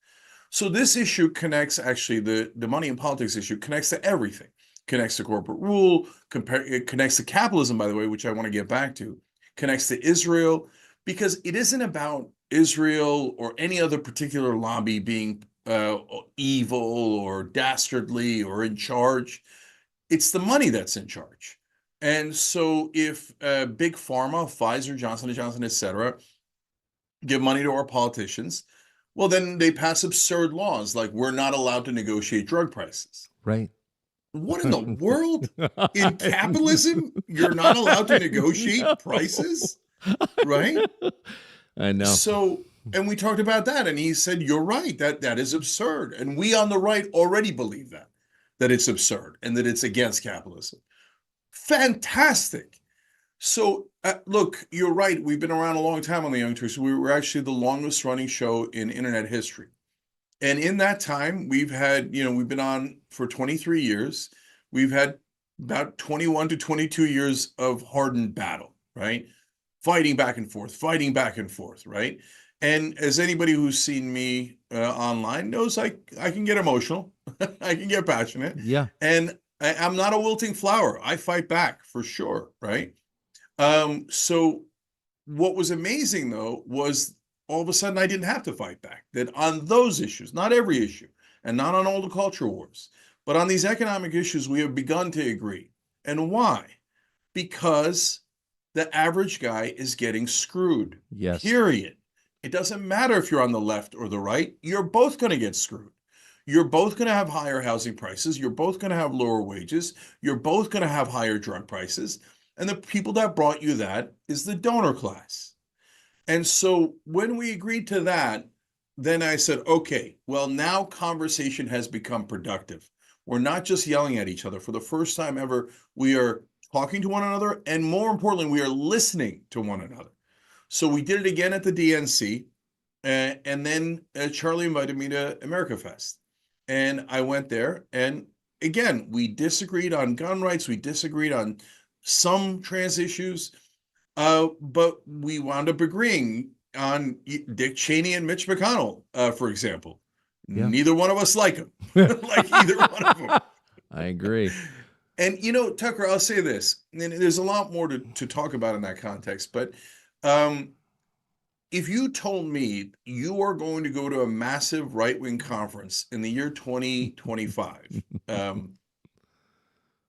So this issue connects, actually, the money in politics issue connects to everything. Connects to corporate rule, it connects to capitalism, by the way, which I want to get back to, connects to Israel, because it isn't about Israel or any other particular lobby being evil or dastardly or in charge. It's the money that's in charge. And so if Big Pharma, Pfizer, Johnson & Johnson, et cetera, give money to our politicians, well, then they pass absurd laws like we're not allowed to negotiate drug prices. Right. What in the world? In capitalism, you're not allowed to negotiate prices, right? I know. So, and we talked about that, and he said, you're right, that is absurd. And we on the right already believe that it's absurd and that it's against capitalism. Fantastic. So, look, you're right. We've been around a long time on the Young Turks. We were actually the longest running show in internet history. And in that time, we've been on for 23 years. We've had about 21 to 22 years of hardened battle, right? Fighting back and forth, right? And as anybody who's seen me online knows, I can get emotional. I can get passionate. Yeah. And I'm not a wilting flower. I fight back for sure, right? So what was amazing, though, was all of a sudden I didn't have to fight back. That on those issues, not every issue, and not on all the culture wars, but on these economic issues, we have begun to agree. And why? Because the average guy is getting screwed. Yes. Period. It doesn't matter if you're on the left or the right. You're both going to get screwed. You're both going to have higher housing prices. You're both going to have lower wages. You're both going to have higher drug prices. And the people that brought you that is the donor class. And so when we agreed to that, then I said, okay, well, now conversation has become productive. We're not just yelling at each other. For the first time ever, we are talking to one another, and more importantly, we are listening to one another. So we did it again at the DNC, and then Charlie invited me to America Fest. And I went there, and again, we disagreed on gun rights, we disagreed on some trans issues, but we wound up agreeing on Dick Cheney and Mitch McConnell, for example. Yeah. Neither one of us like them, like either one of them. I agree. And, Tucker, I'll say this, and there's a lot more to talk about in that context, but if you told me you are going to go to a massive right-wing conference in the year 2025,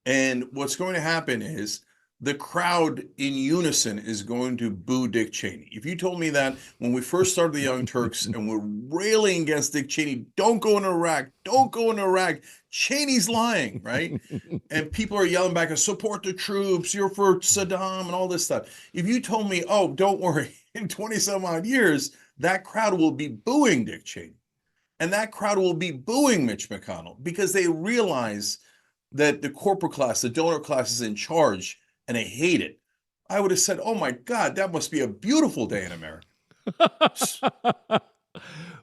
and what's going to happen is the crowd in unison is going to boo Dick Cheney. If you told me that when we first started the Young Turks and we're railing against Dick Cheney, don't go into Iraq, don't go into Iraq, Cheney's lying, right? And people are yelling back, support the troops, you're for Saddam and all this stuff. If you told me, oh, don't worry, in 20 some odd years, that crowd will be booing Dick Cheney. And that crowd will be booing Mitch McConnell because they realize that the corporate class, the donor class is in charge and they hate it. I would have said, oh my God, that must be a beautiful day in America.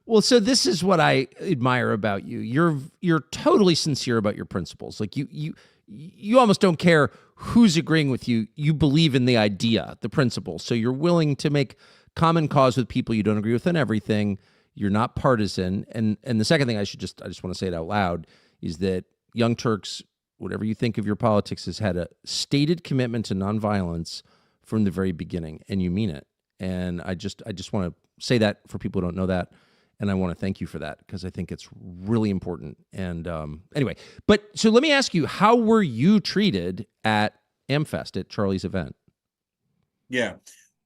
Well, so this is what I admire about you. You're totally sincere about your principles. Like you almost don't care who's agreeing with you. You believe in the idea, the principle. So you're willing to make common cause with people you don't agree with on everything. You're not partisan. And the second thing I just want to say it out loud is that Young Turks, whatever you think of your politics, has had a stated commitment to nonviolence from the very beginning, and you mean it. And I just want to say that for people who don't know that, and I want to thank you for that because I think it's really important. And anyway, but so let me ask you, how were you treated at AmFest, at Charlie's event? Yeah.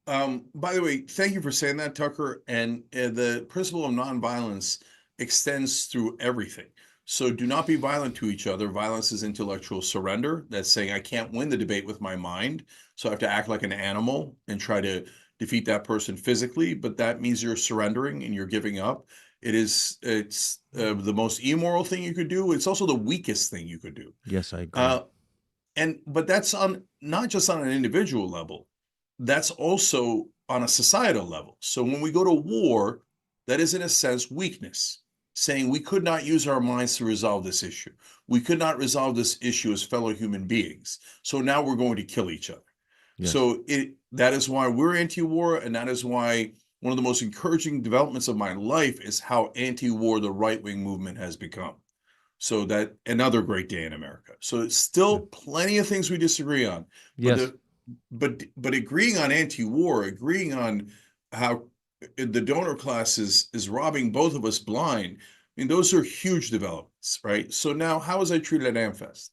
By the way, thank you for saying that, Tucker. And the principle of nonviolence extends through everything. So do not be violent to each other. Violence is intellectual surrender. That's saying I can't win the debate with my mind, so I have to act like an animal and try to defeat that person physically. But that means you're surrendering and you're giving up. It's the most immoral thing you could do. It's also the weakest thing you could do. Yes, I agree. But that's not just on an individual level. That's also on a societal level. So when we go to war, that is in a sense weakness, saying we could not use our minds to resolve this issue. We could not resolve this issue as fellow human beings. So now we're going to kill each other. Yes. So that is why we're anti-war, and that is why one of the most encouraging developments of my life is how anti-war the right-wing movement has become. So that another great day in America. So it's still plenty of things we disagree on. Yes. But agreeing on anti-war, agreeing on how the donor class is robbing both of us blind, I mean, those are huge developments, right? So now, how was I treated at AmFest?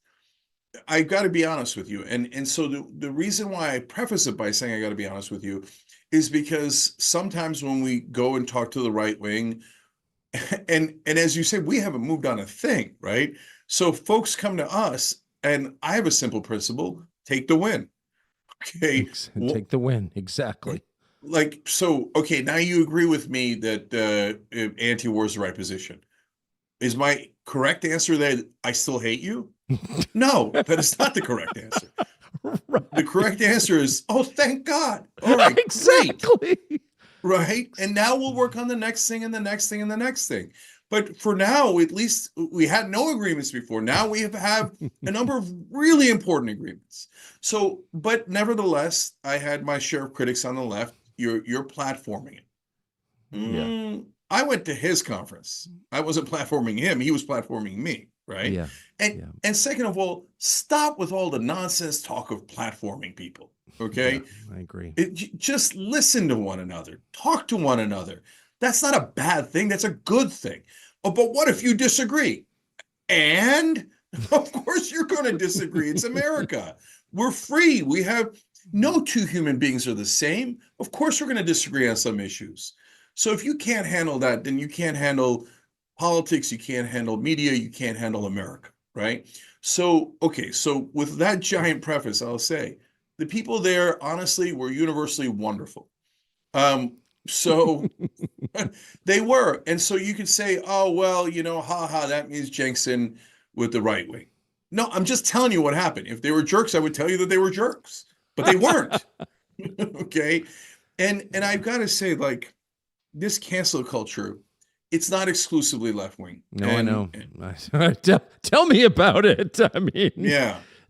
I got to be honest with you. And so the reason why I preface it by saying I got to be honest with you is because sometimes when we go and talk to the right wing, and as you say, we haven't moved on a thing, right? So folks come to us, and I have a simple principle: take the win. Okay, take the win. Exactly. Like, so, okay, now you agree with me that anti-war is the right position. Is my correct answer that I still hate you? No, that is not the correct answer. Right. The correct answer is, oh, thank God. All right, exactly. Great. Right. And now we'll work on the next thing and the next thing and the next thing. But for now, at least we had no agreements before. Now we have a number of really important agreements. So, but nevertheless, I had my share of critics on the left. You're platforming it. Yeah. I went to his conference. I wasn't platforming him. He was platforming me. Right. Yeah. And second of all, stop with all the nonsense talk of platforming people. Okay. Yeah, I agree. Just listen to one another. Talk to one another. That's not a bad thing. That's a good thing. Oh, but what if you disagree? And of course you're going to disagree. It's America. We're free. We have no two human beings are the same. Of course we're going to disagree on some issues. So if you can't handle that, then you can't handle politics, you can't handle media, you can't handle America, right? So, okay, so with that giant preface, I'll say the people there, honestly, were universally wonderful. So they were. And so you could say, oh, well, that means Jenkson with the right wing. No, I'm just telling you what happened. If they were jerks, I would tell you that they were jerks, but they weren't. Okay. And I've got to say, like, this cancel culture, it's not exclusively left wing. No, I know. Tell me about it. I mean,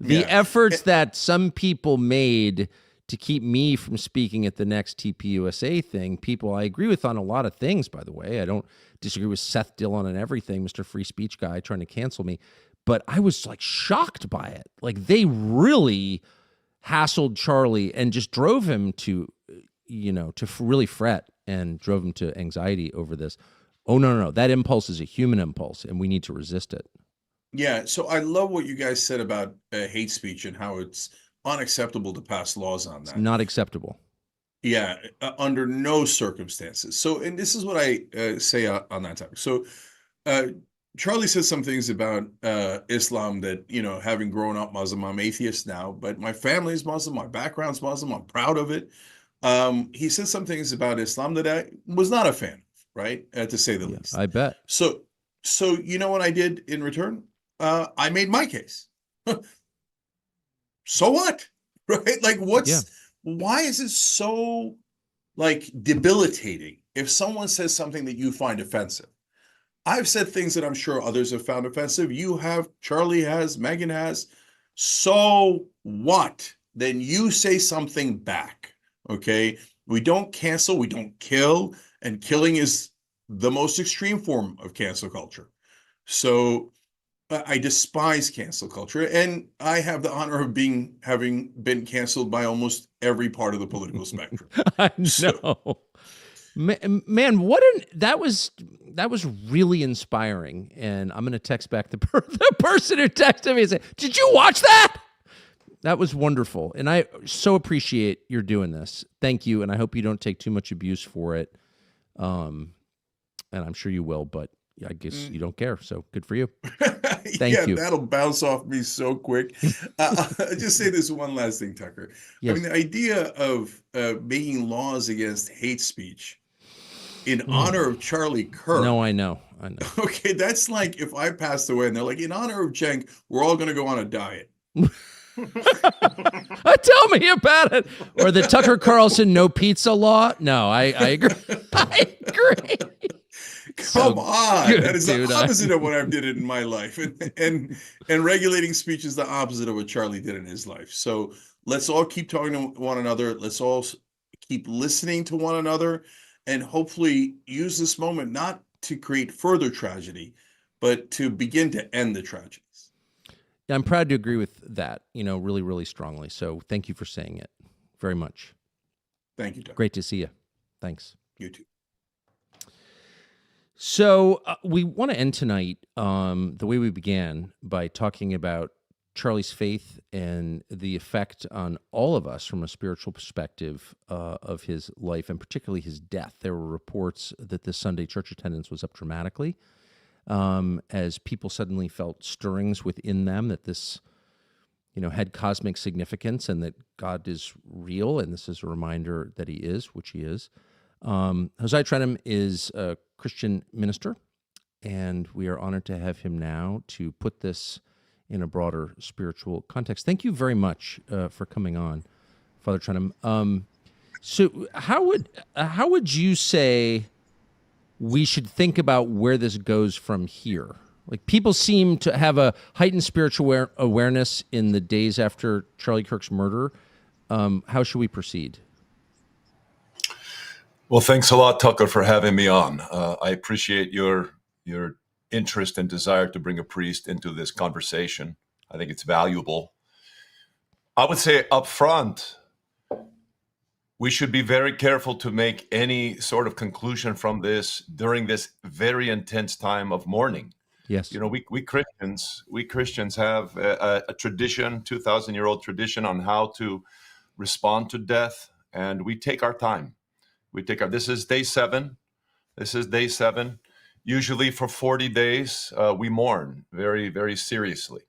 the efforts that some people made to keep me from speaking at the next TPUSA thing, people I agree with on a lot of things, by the way. I don't disagree with Seth Dillon on everything, Mr. Free Speech guy trying to cancel me. But I was like shocked by it. Like they really hassled Charlie and just drove him to really fret and drove him to anxiety over this. Oh, no. That impulse is a human impulse, and we need to resist it. Yeah, so I love what you guys said about hate speech and how it's unacceptable to pass laws on It's that. not acceptable. Yeah, under no circumstances. So, and this is what I say on that topic. So, Charlie said some things about Islam that, having grown up Muslim, I'm atheist now, but my family's Muslim, my background's Muslim, I'm proud of it. He said some things about Islam that I was not a fan of, right? To say the least. I bet. So you know what I did in return? I made my case. So what? Right? Like, why is it so debilitating if someone says something that you find offensive? I've said things that I'm sure others have found offensive. You have, Charlie has, Megyn has. So what? Then you say something back. Okay? We don't cancel, we don't kill, and killing is the most extreme form of cancel culture. So I despise cancel culture, and I have the honor of having been canceled by almost every part of the political spectrum. I know. So, man, that was really inspiring. And I'm going to text back the person who texted me and say, "Did you watch that?" That was wonderful, and I so appreciate you're doing this. Thank you, and I hope you don't take too much abuse for it. And I'm sure you will, but I guess you don't care, so good for you. Thank you. That'll bounce off me so quick. I'll just say this one last thing, Tucker. Yes. I mean, the idea of making laws against hate speech in honor of Charlie Kirk. No, I know. Okay, that's like if I passed away and they're like, in honor of Cenk, we're all going to go on a diet. Tell me about it. Or the Tucker Carlson no pizza law. No, I agree. I agree. Come on. That is the opposite of what I've did in my life. And regulating speech is the opposite of what Charlie did in his life. So let's all keep talking to one another. Let's all keep listening to one another, and hopefully use this moment not to create further tragedy, but to begin to end the tragedies. Yeah, I'm proud to agree with that, really, really strongly. So thank you for saying it very much. Thank you, Doug. Great to see you. Thanks. You too. So we want to end tonight the way we began, by talking about Charlie's faith and the effect on all of us from a spiritual perspective of his life, and particularly his death. There were reports that this Sunday church attendance was up dramatically as people suddenly felt stirrings within them that this, had cosmic significance, and that God is real, and this is a reminder that he is, which he is. Josiah Trenham is a Christian minister, and we are honored to have him now to put this in a broader spiritual context. Thank you very much for coming on, Father Trenham. So how would you say we should think about where this goes from here? Like, people seem to have a heightened spiritual awareness in the days after Charlie Kirk's murder. How should we proceed? Well, thanks a lot, Tucker, for having me on. I appreciate your interest and desire to bring a priest into this conversation. I think it's valuable. I would say up front, we should be very careful to make any sort of conclusion from this during this very intense time of mourning. Yes. We Christians have a tradition, 2,000-year-old tradition on how to respond to death, and we take our time. This is day 7. Usually for 40 days, we mourn very, very seriously.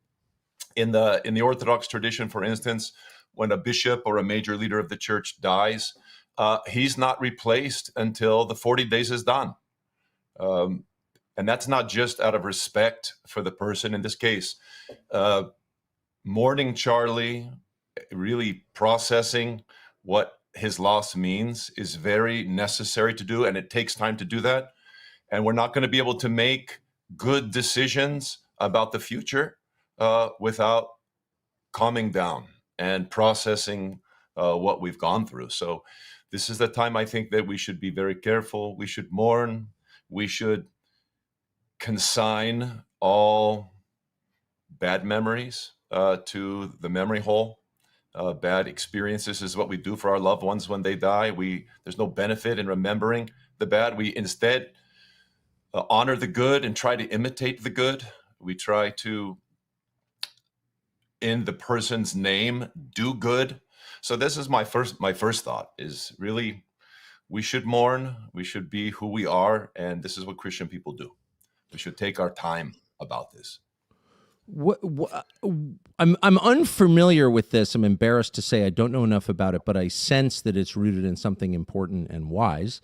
In the Orthodox tradition, for instance, when a bishop or a major leader of the church dies, he's not replaced until the 40 days is done. And that's not just out of respect for the person. In this case, mourning Charlie, really processing what his loss means, is very necessary to do, and it takes time to do that. And we're not going to be able to make good decisions about the future without calming down and processing what we've gone through. So this is the time I think that we should be very careful. We should mourn. We should consign all bad memories to the memory hole. Bad experiences is what we do for our loved ones when they die. There's no benefit in remembering the bad. We instead honor the good and try to imitate the good. We try to in the person's name do good. So this is my first thought is really, we should mourn, we should be who we are, and this is what Christian people do. We should take our time about this. I'm unfamiliar with this. I'm embarrassed to say I don't know enough about it, but I sense that it's rooted in something important and wise.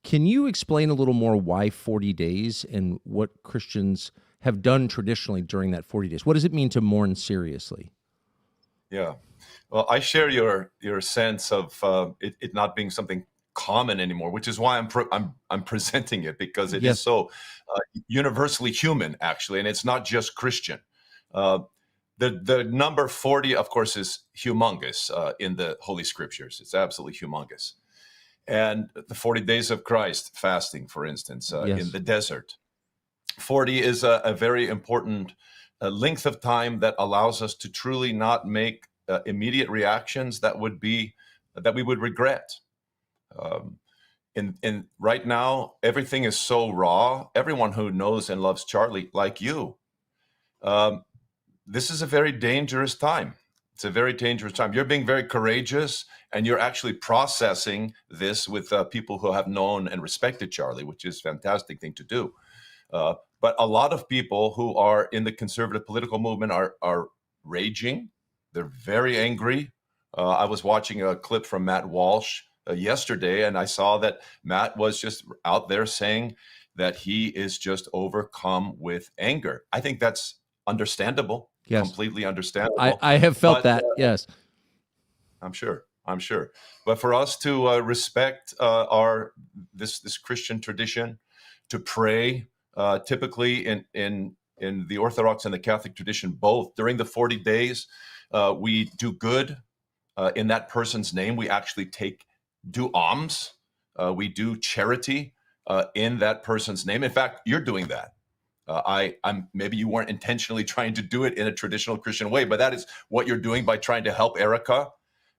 Can you explain a little more why 40 days and what Christians have done traditionally during that 40 days? What does it mean to mourn seriously? Yeah. Well, I share your sense of it not being something common anymore, which is why I'm presenting it, because it is so universally human, actually, and it's not just Christian. The number 40, of course, is humongous in the Holy Scriptures. It's absolutely humongous. And the 40 days of Christ fasting, for instance, in the desert. 40 is a very important length of time that allows us to truly not make immediate reactions that we would regret. In right now, everything is so raw. Everyone who knows and loves Charlie, like you, this is a very dangerous time. It's a very dangerous time. You're being very courageous, and you're actually processing this with people who have known and respected Charlie, which is a fantastic thing to do. But a lot of people who are in the conservative political movement are raging. They're very angry. I was watching a clip from Matt Walsh yesterday, and I saw that Matt was just out there saying that he is just overcome with anger. I think that's understandable. Yes. Completely understandable. I have felt that. Yes. I'm sure. But for us to respect this Christian tradition, to pray, typically in the Orthodox and the Catholic tradition, both during the 40 days, we do good in that person's name. We actually do alms. We do charity in that person's name. In fact, you're doing that. I'm maybe you weren't intentionally trying to do it in a traditional Christian way, but that is what you're doing by trying to help Erica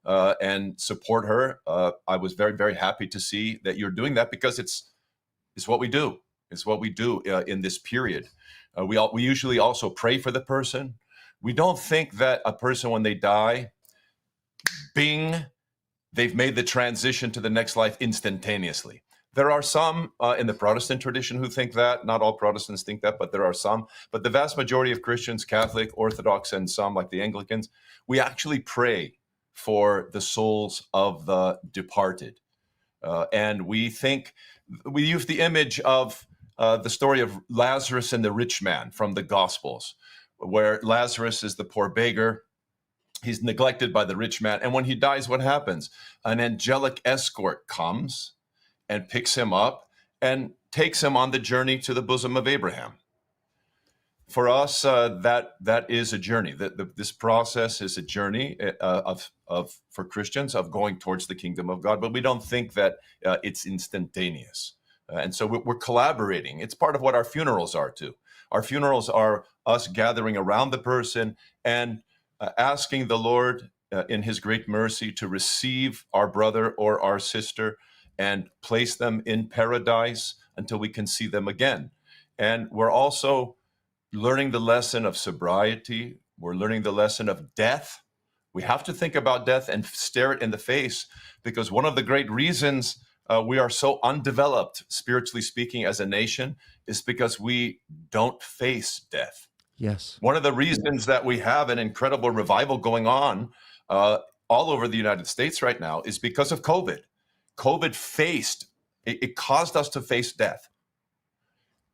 and support her. I was very, very happy to see that you're doing that, because it's what we do. It's what we do in this period. We usually also pray for the person. We don't think that a person, when they die, they've made the transition to the next life instantaneously. There are some in the Protestant tradition who think that. Not all Protestants think that, but there are some. But the vast majority of Christians, Catholic, Orthodox, and some like the Anglicans, we actually pray for the souls of the departed. And we use the image of the story of Lazarus and the rich man from the Gospels, where Lazarus is the poor beggar. He's neglected by the rich man. And when he dies, what happens? An angelic escort comes and picks him up and takes him on the journey to the bosom of Abraham. For us, that is a journey. This process is a journey for Christians of going towards the kingdom of God, but we don't think that it's instantaneous. And so we're collaborating. It's part of what our funerals are too. Our funerals are us gathering around the person and asking the Lord in his great mercy to receive our brother or our sister and place them in paradise until we can see them again. And we're also learning the lesson of sobriety. We're learning the lesson of death. We have to think about death and stare it in the face, because one of the great reasons we are so undeveloped, spiritually speaking, as a nation, is because we don't face death. Yes. One of the reasons that we have an incredible revival going on all over the United States right now is because of COVID. It caused us to face death.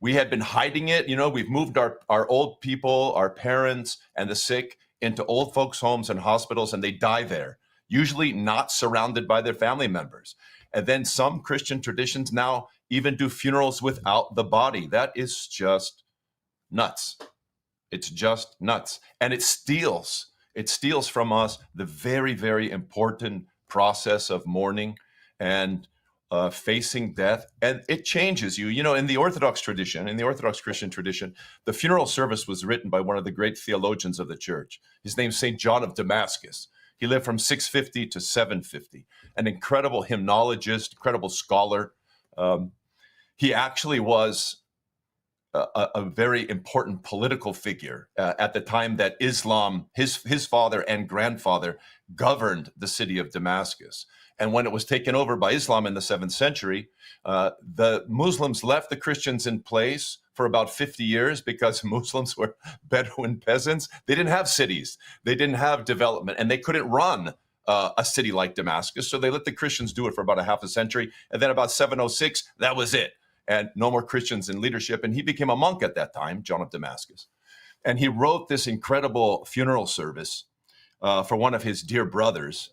We had been hiding it. We've moved our old people, our parents, and the sick into old folks' homes and hospitals, and they die there, usually not surrounded by their family members. And then some Christian traditions now even do funerals without the body. That is just nuts. It's just nuts. And it steals from us the very, very important process of mourning and facing death. And it changes you. In the Orthodox tradition, in the Orthodox Christian tradition, the funeral service was written by one of the great theologians of the church. His name's St. John of Damascus. He lived from 650 to 750, an incredible hymnologist, incredible scholar. He actually was a very important political figure at the time that Islam, his father and grandfather, governed the city of Damascus. And when it was taken over by Islam in the 7th century, the Muslims left the Christians in place for about 50 years because Muslims were Bedouin peasants. They didn't have cities. They didn't have development, and they couldn't run a city like Damascus. So they let the Christians do it for about a half a century. And then about 706, that was it. And no more Christians in leadership. And he became a monk at that time, John of Damascus. And he wrote this incredible funeral service for one of his dear brothers.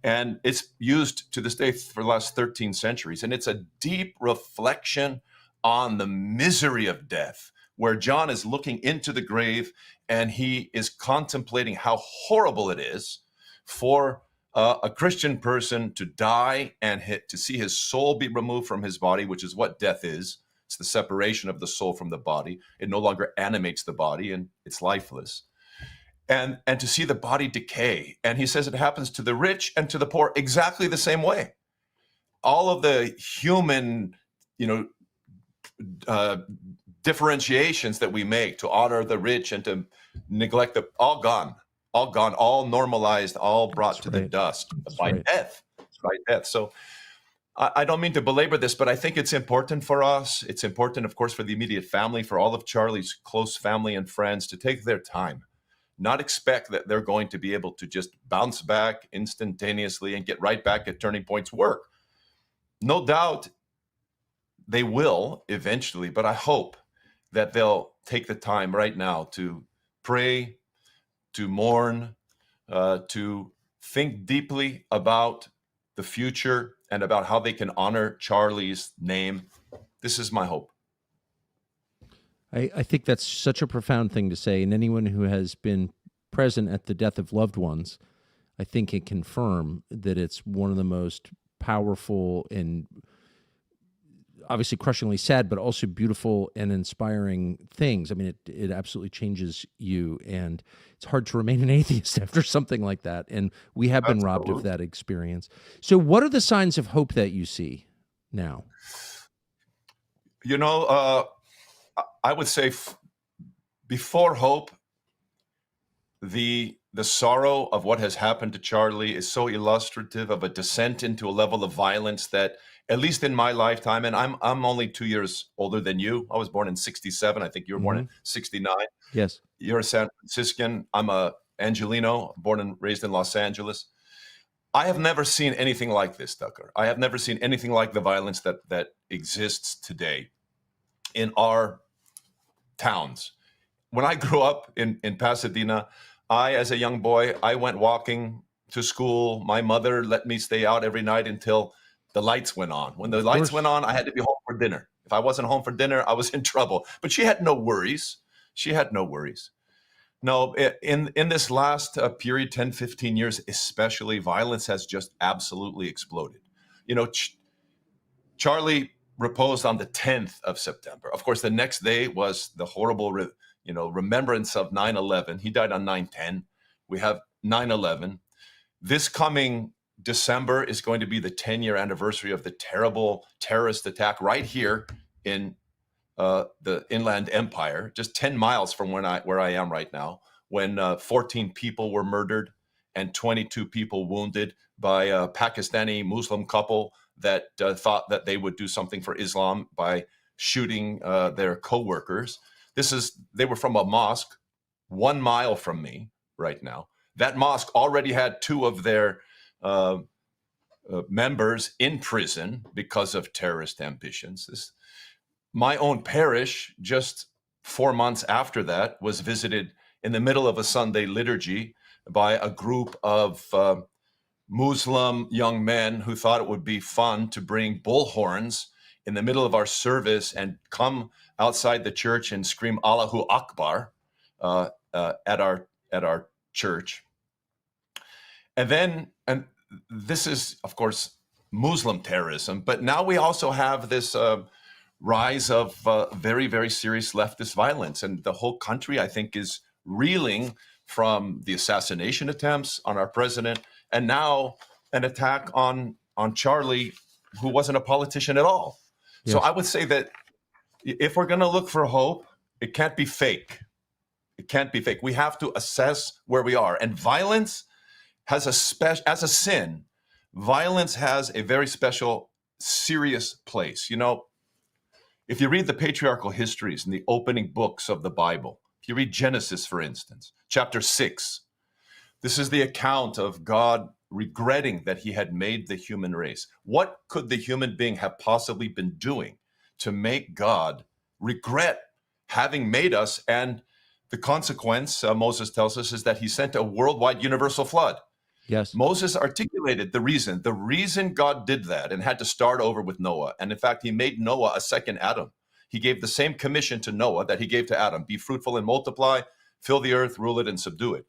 And it's used to this day for the last 13 centuries. And it's a deep reflection on the misery of death, where John is looking into the grave and he is contemplating how horrible it is for a Christian person to die and to see his soul be removed from his body, which is what death is. It's the separation of the soul from the body. It no longer animates the body and it's lifeless. And to see the body decay. And he says it happens to the rich and to the poor exactly the same way. All of the human, differentiations that we make to honor the rich and to neglect all gone, all normalized, all brought to the dust by death. So I don't mean to belabor this, but I think it's important for us. It's important, of course, for the immediate family, for all of Charlie's close family and friends to take their time, not expect that they're going to be able to just bounce back instantaneously and get right back at Turning Point's work. No doubt they will eventually, but I hope that they'll take the time right now to pray, to mourn, to think deeply about the future and about how they can honor Charlie's name. This is my hope. I think that's such a profound thing to say, and anyone who has been present at the death of loved ones, I think can confirm that it's one of the most powerful and obviously crushingly sad, but also beautiful and inspiring things. I mean, it absolutely changes you, and it's hard to remain an atheist after something like that, and we have been robbed of that experience. So what are the signs of hope that you see now? I would say before hope, the sorrow of what has happened to Charlie is so illustrative of a descent into a level of violence that, at least in my lifetime, and I'm only 2 years older than you. I was born in 1967. I think you were born in 1969. Yes. You're a San Franciscan. I'm a Angelino, born and raised in Los Angeles. I have never seen anything like this, Tucker. I have never seen anything like the violence that exists today in our towns. When I grew up in Pasadena, as a young boy, I went walking to school. My mother let me stay out every night until the lights went on. When the lights went on, I had to be home for dinner. If I wasn't home for dinner, I was in trouble. But she had no worries. No, in this last period, 10, 15 years, especially, violence has just absolutely exploded. Charlie reposed on the 10th of September. Of course, the next day was the horrible, remembrance of 9/11. He died on 9/10. We have 9/11. This coming December is going to be the 10-year anniversary of the terrible terrorist attack right here in the Inland Empire, just 10 miles from where I am right now, when 14 people were murdered and 22 people wounded by a Pakistani Muslim couple that thought that they would do something for Islam by shooting their co-workers. They were from a mosque 1 mile from me right now. That mosque already had 2 of their members in prison because of terrorist ambitions. My own parish, just 4 months after that, was visited in the middle of a Sunday liturgy by a group of Muslim young men who thought it would be fun to bring bullhorns in the middle of our service and come outside the church and scream Allahu Akbar at our church. And this is, of course, Muslim terrorism. But now we also have this rise of very, very serious leftist violence. And the whole country, I think, is reeling from the assassination attempts on our president and now an attack on Charlie, who wasn't a politician at all. Yes. So I would say that If we're going to look for hope, it can't be fake. It can't be fake. We have to assess where we are. And violence has as a sin, violence has a very special, serious place. You know, if you read the patriarchal histories in the opening books of the Bible, if you read Genesis, for instance, chapter 6, this is the account of God regretting that he had made the human race. What could the human being have possibly been doing to make God regret having made us? And the consequence, Moses tells us, is that he sent a worldwide universal flood. Yes. Moses articulated the reason God did that and had to start over with Noah. And in fact, he made Noah a second Adam. He gave the same commission to Noah that he gave to Adam: be fruitful and multiply, fill the earth, rule it, and subdue it.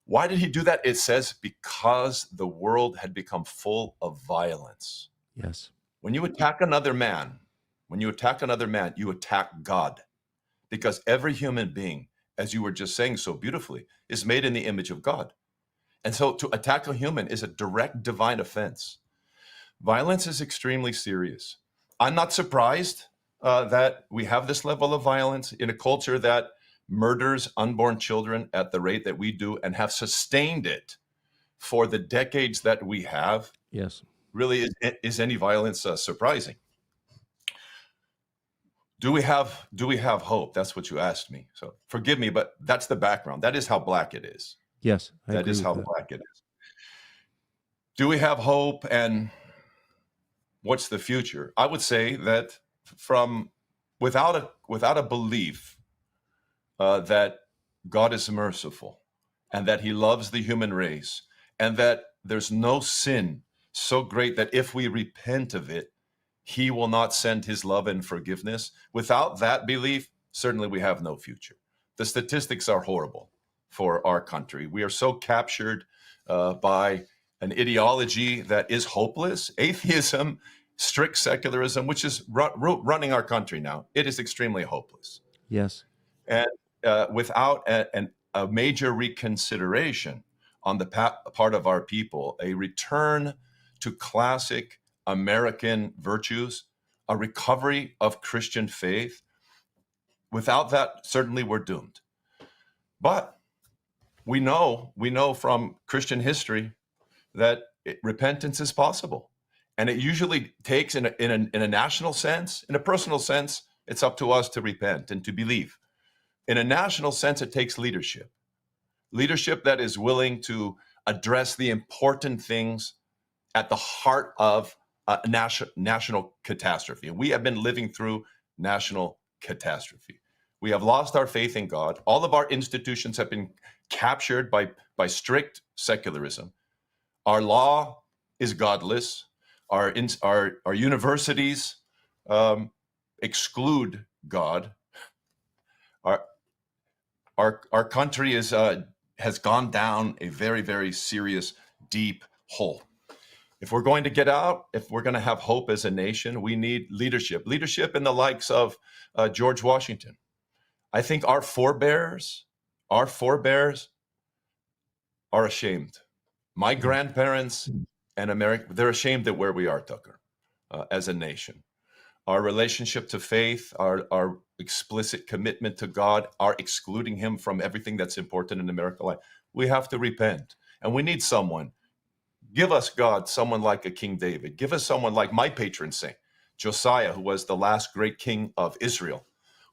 Why did he do that? It says because the world had become full of violence. Yes. When you attack another man, you attack God. Because every human being, as you were just saying so beautifully, is made in the image of God. And so to attack a human is a direct divine offense. Violence is extremely serious. I'm not surprised that we have this level of violence in a culture that murders unborn children at the rate that we do and have sustained it for the decades that we have. Yes. Really, is any violence surprising? Do we have hope? That's what you asked me. So forgive me, but that's the background. That is how black it is. Yes. That is how black it is. Do we have hope, and what's the future? I would say that without a belief that God is merciful and that he loves the human race and that there's no sin so great that if we repent of it, he will not send his love and forgiveness. Without that belief, certainly we have no future. The statistics are horrible for our country. We are so captured by an ideology that is hopeless. Atheism, strict secularism, which is running our country now. It is extremely hopeless. Yes. And without a major reconsideration on the part of our people, a return to classic American virtues, a recovery of Christian faith, without that, certainly we're doomed. But we know from Christian history that repentance is possible. And it usually takes, in a national sense, in a personal sense, it's up to us to repent and to believe. In a national sense, it takes leadership that is willing to address the important things at the heart of a national catastrophe. And we have been living through national catastrophe. We have lost our faith in God. All of our institutions have been captured by strict secularism. Our law is godless. Our universities exclude God. Our country has gone down a very, very serious, deep hole. If we're going to get out, if we're going to have hope as a nation, we need leadership in the likes of George Washington. I think our forebears are ashamed. My grandparents and America, they're ashamed at where we are, Tucker, as a nation. Our relationship to faith, our explicit commitment to God, our excluding him from everything that's important in American life. We have to repent. And we need someone. Give us, God, someone like a King David. Give us someone like my patron saint, Josiah, who was the last great king of Israel,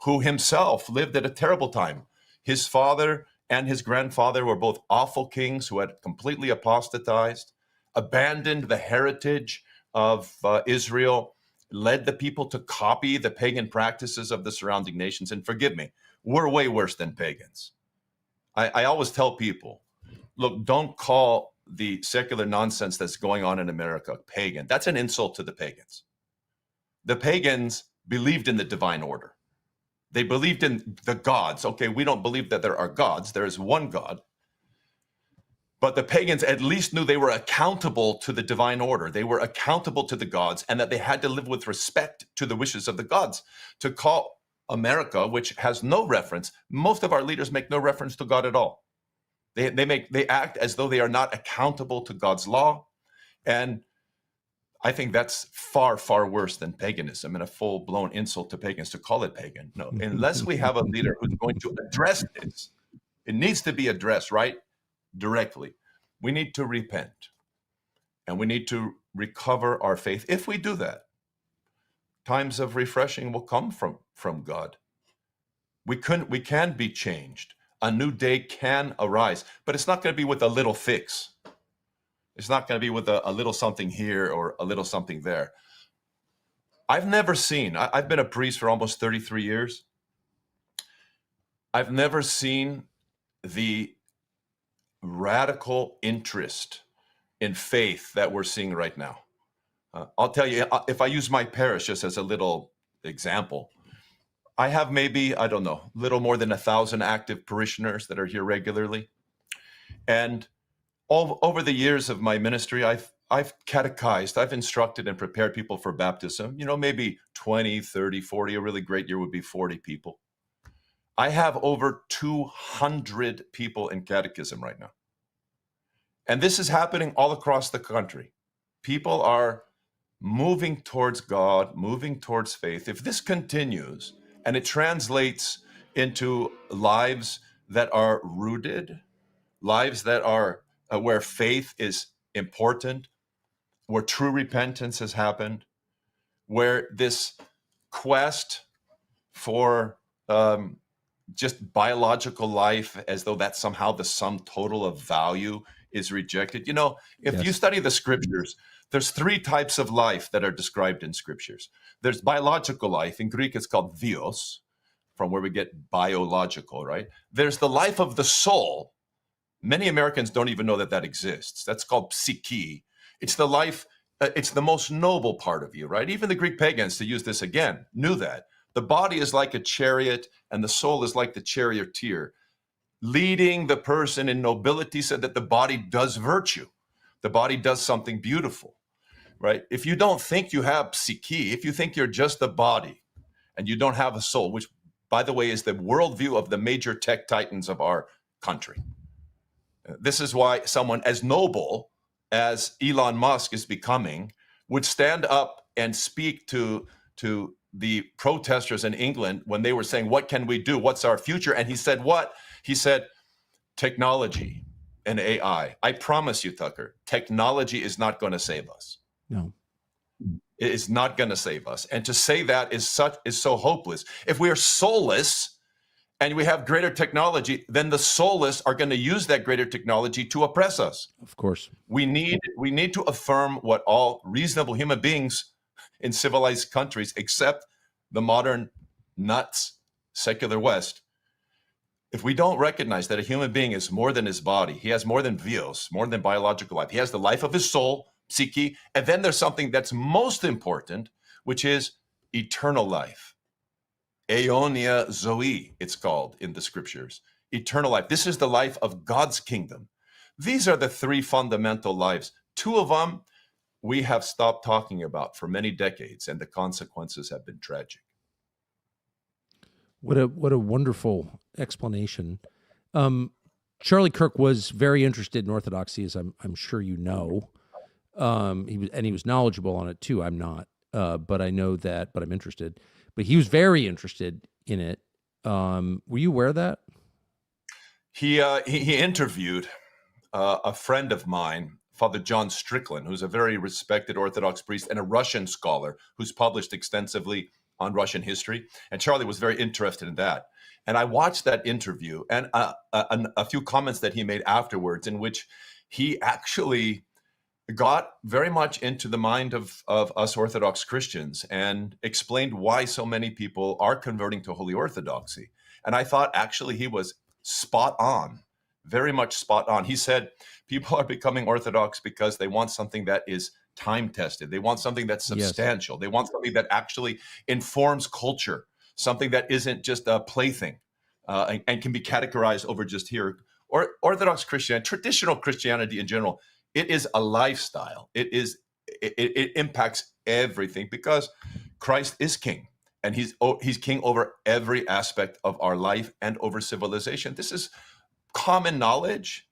who himself lived at a terrible time. His father and his grandfather were both awful kings who had completely apostatized, abandoned the heritage of Israel, led the people to copy the pagan practices of the surrounding nations. And forgive me, we're way worse than pagans. I always tell people, look, don't call the secular nonsense that's going on in America pagan. That's an insult to the pagans. The pagans believed in the divine order. They believed in the gods. Okay, we don't believe that there are gods. There is one God. But the pagans at least knew they were accountable to the divine order. They were accountable to the gods, and that they had to live with respect to the wishes of the gods. To call America, which has no reference, most of our leaders make no reference to God at all. They act as though they are not accountable to God's law. And I think that's far, far worse than paganism and a full-blown insult to pagans to call it pagan. No, unless we have a leader who's going to address this, it needs to be addressed right directly. We need to repent and we need to recover our faith. If we do that, times of refreshing will come from God. We can be changed. A new day can arise, but it's not going to be with a little fix. It's not going to be with a little something here or a little something there. I've never seen, I've been a priest for almost 33 years. I've never seen the radical interest in faith that we're seeing right now. I'll tell you, if I use my parish just as a little example, I have maybe, I don't know, little more than 1,000 active parishioners that are here regularly. And over the years of my ministry, I've catechized, I've instructed and prepared people for baptism, maybe 20, 30, 40, a really great year would be 40 people. I have over 200 people in catechism right now. And this is happening all across the country. People are moving towards God, moving towards faith. If this continues and it translates into lives that are rooted, lives that are where faith is important, where true repentance has happened, where this quest for just biological life as though that's somehow the sum total of value is rejected. If you study the scriptures, there's 3 types of life that are described in scriptures. There's biological life. In Greek, it's called bios, from where we get biological, right? There's the life of the soul. Many Americans don't even know that exists. That's called psyche. It's the life, it's the most noble part of you, right? Even the Greek pagans, to use this again, knew that. The body is like a chariot and the soul is like the charioteer, leading the person in nobility so that the body does virtue. The body does something beautiful, right? If you don't think you have psyche, if you think you're just a body and you don't have a soul, which, by the way, is the worldview of the major tech titans of our country. This is why someone as noble as Elon Musk is becoming would stand up and speak to the protesters in England when they were saying, what can we do? What's our future? And he said, what? He said, technology and AI. I promise you, Tucker, technology is not going to save us. No. It is not going to save us. And to say that is so hopeless. If we are soulless and we have greater technology, then the soulless are going to use that greater technology to oppress us. Of course. We need to affirm what all reasonable human beings in civilized countries, except the modern nuts secular West, if we don't recognize that a human being is more than his body, he has more than bios, more than biological life. He has the life of his soul, psyche, and then there's something that's most important, which is eternal life. Aeonia Zoe, it's called in the scriptures. Eternal life. This is the life of God's kingdom. These are the 3 fundamental lives. 2 of them we have stopped talking about for many decades, and the consequences have been tragic. What a wonderful explanation. Charlie Kirk was very interested in Orthodoxy, as I'm sure you know. He was knowledgeable on it too. I'm not, but I know that. But I'm interested. But he was very interested in it. Were you aware of that? He interviewed a friend of mine, Father John Strickland, who's a very respected Orthodox priest and a Russian scholar who's published extensively on Russian history. And Charlie was very interested in that. And I watched that interview and a few comments that he made afterwards, in which he actually got very much into the mind of us Orthodox Christians and explained why so many people are converting to Holy Orthodoxy. And I thought actually he was spot on, very much spot on. He said people are becoming Orthodox because they want something that is time tested. They want something that's substantial. Yes. They want something that actually informs culture, something that isn't just a plaything and can be categorized over just here. Or Orthodox Christianity, traditional Christianity in general, it is a lifestyle. It impacts everything because Christ is king, and he's king over every aspect of our life and over civilization. This is common knowledge.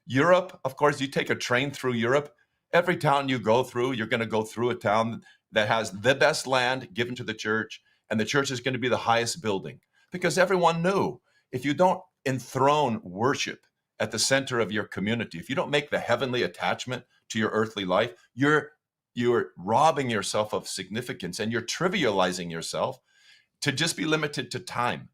Europe, of course, you take a train through Europe, Every town you go through, you're going to go through a town that has the best land given to the church, and the church is going to be the highest building, because everyone knew if you don't enthrone worship at the center of your community, if you don't make the heavenly attachment to your earthly life, you're robbing yourself of significance, and you're trivializing yourself to just be limited to time.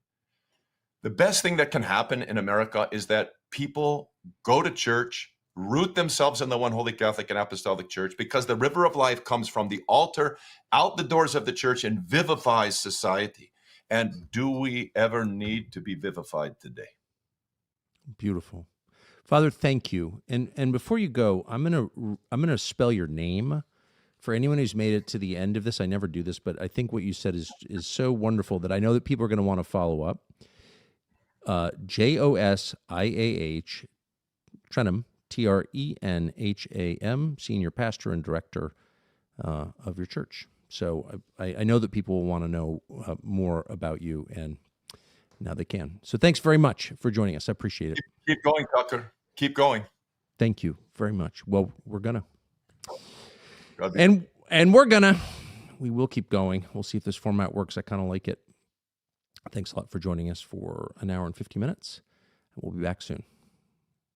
The best thing that can happen in America is that people go to church, root themselves in the one holy Catholic and Apostolic Church, because the river of life comes from the altar out the doors of the church and vivifies society. And do we ever need to be vivified today? Beautiful. Father, thank you. And before you go, I'm gonna spell your name for anyone who's made it to the end of this. I never do this, but I think what you said is so wonderful that I know that people are going to want to follow up. Josiah Trenham, Trenham, senior pastor and director of your church. So I know that people will want to know more about you, and now they can. So thanks very much for joining us. I appreciate it. Keep going, Tucker. Keep going. Thank you very much. Well, we're gonna. And we will keep going. We'll see if this format works. I kind of like it. Thanks a lot for joining us for an hour and 50 minutes. We'll be back soon.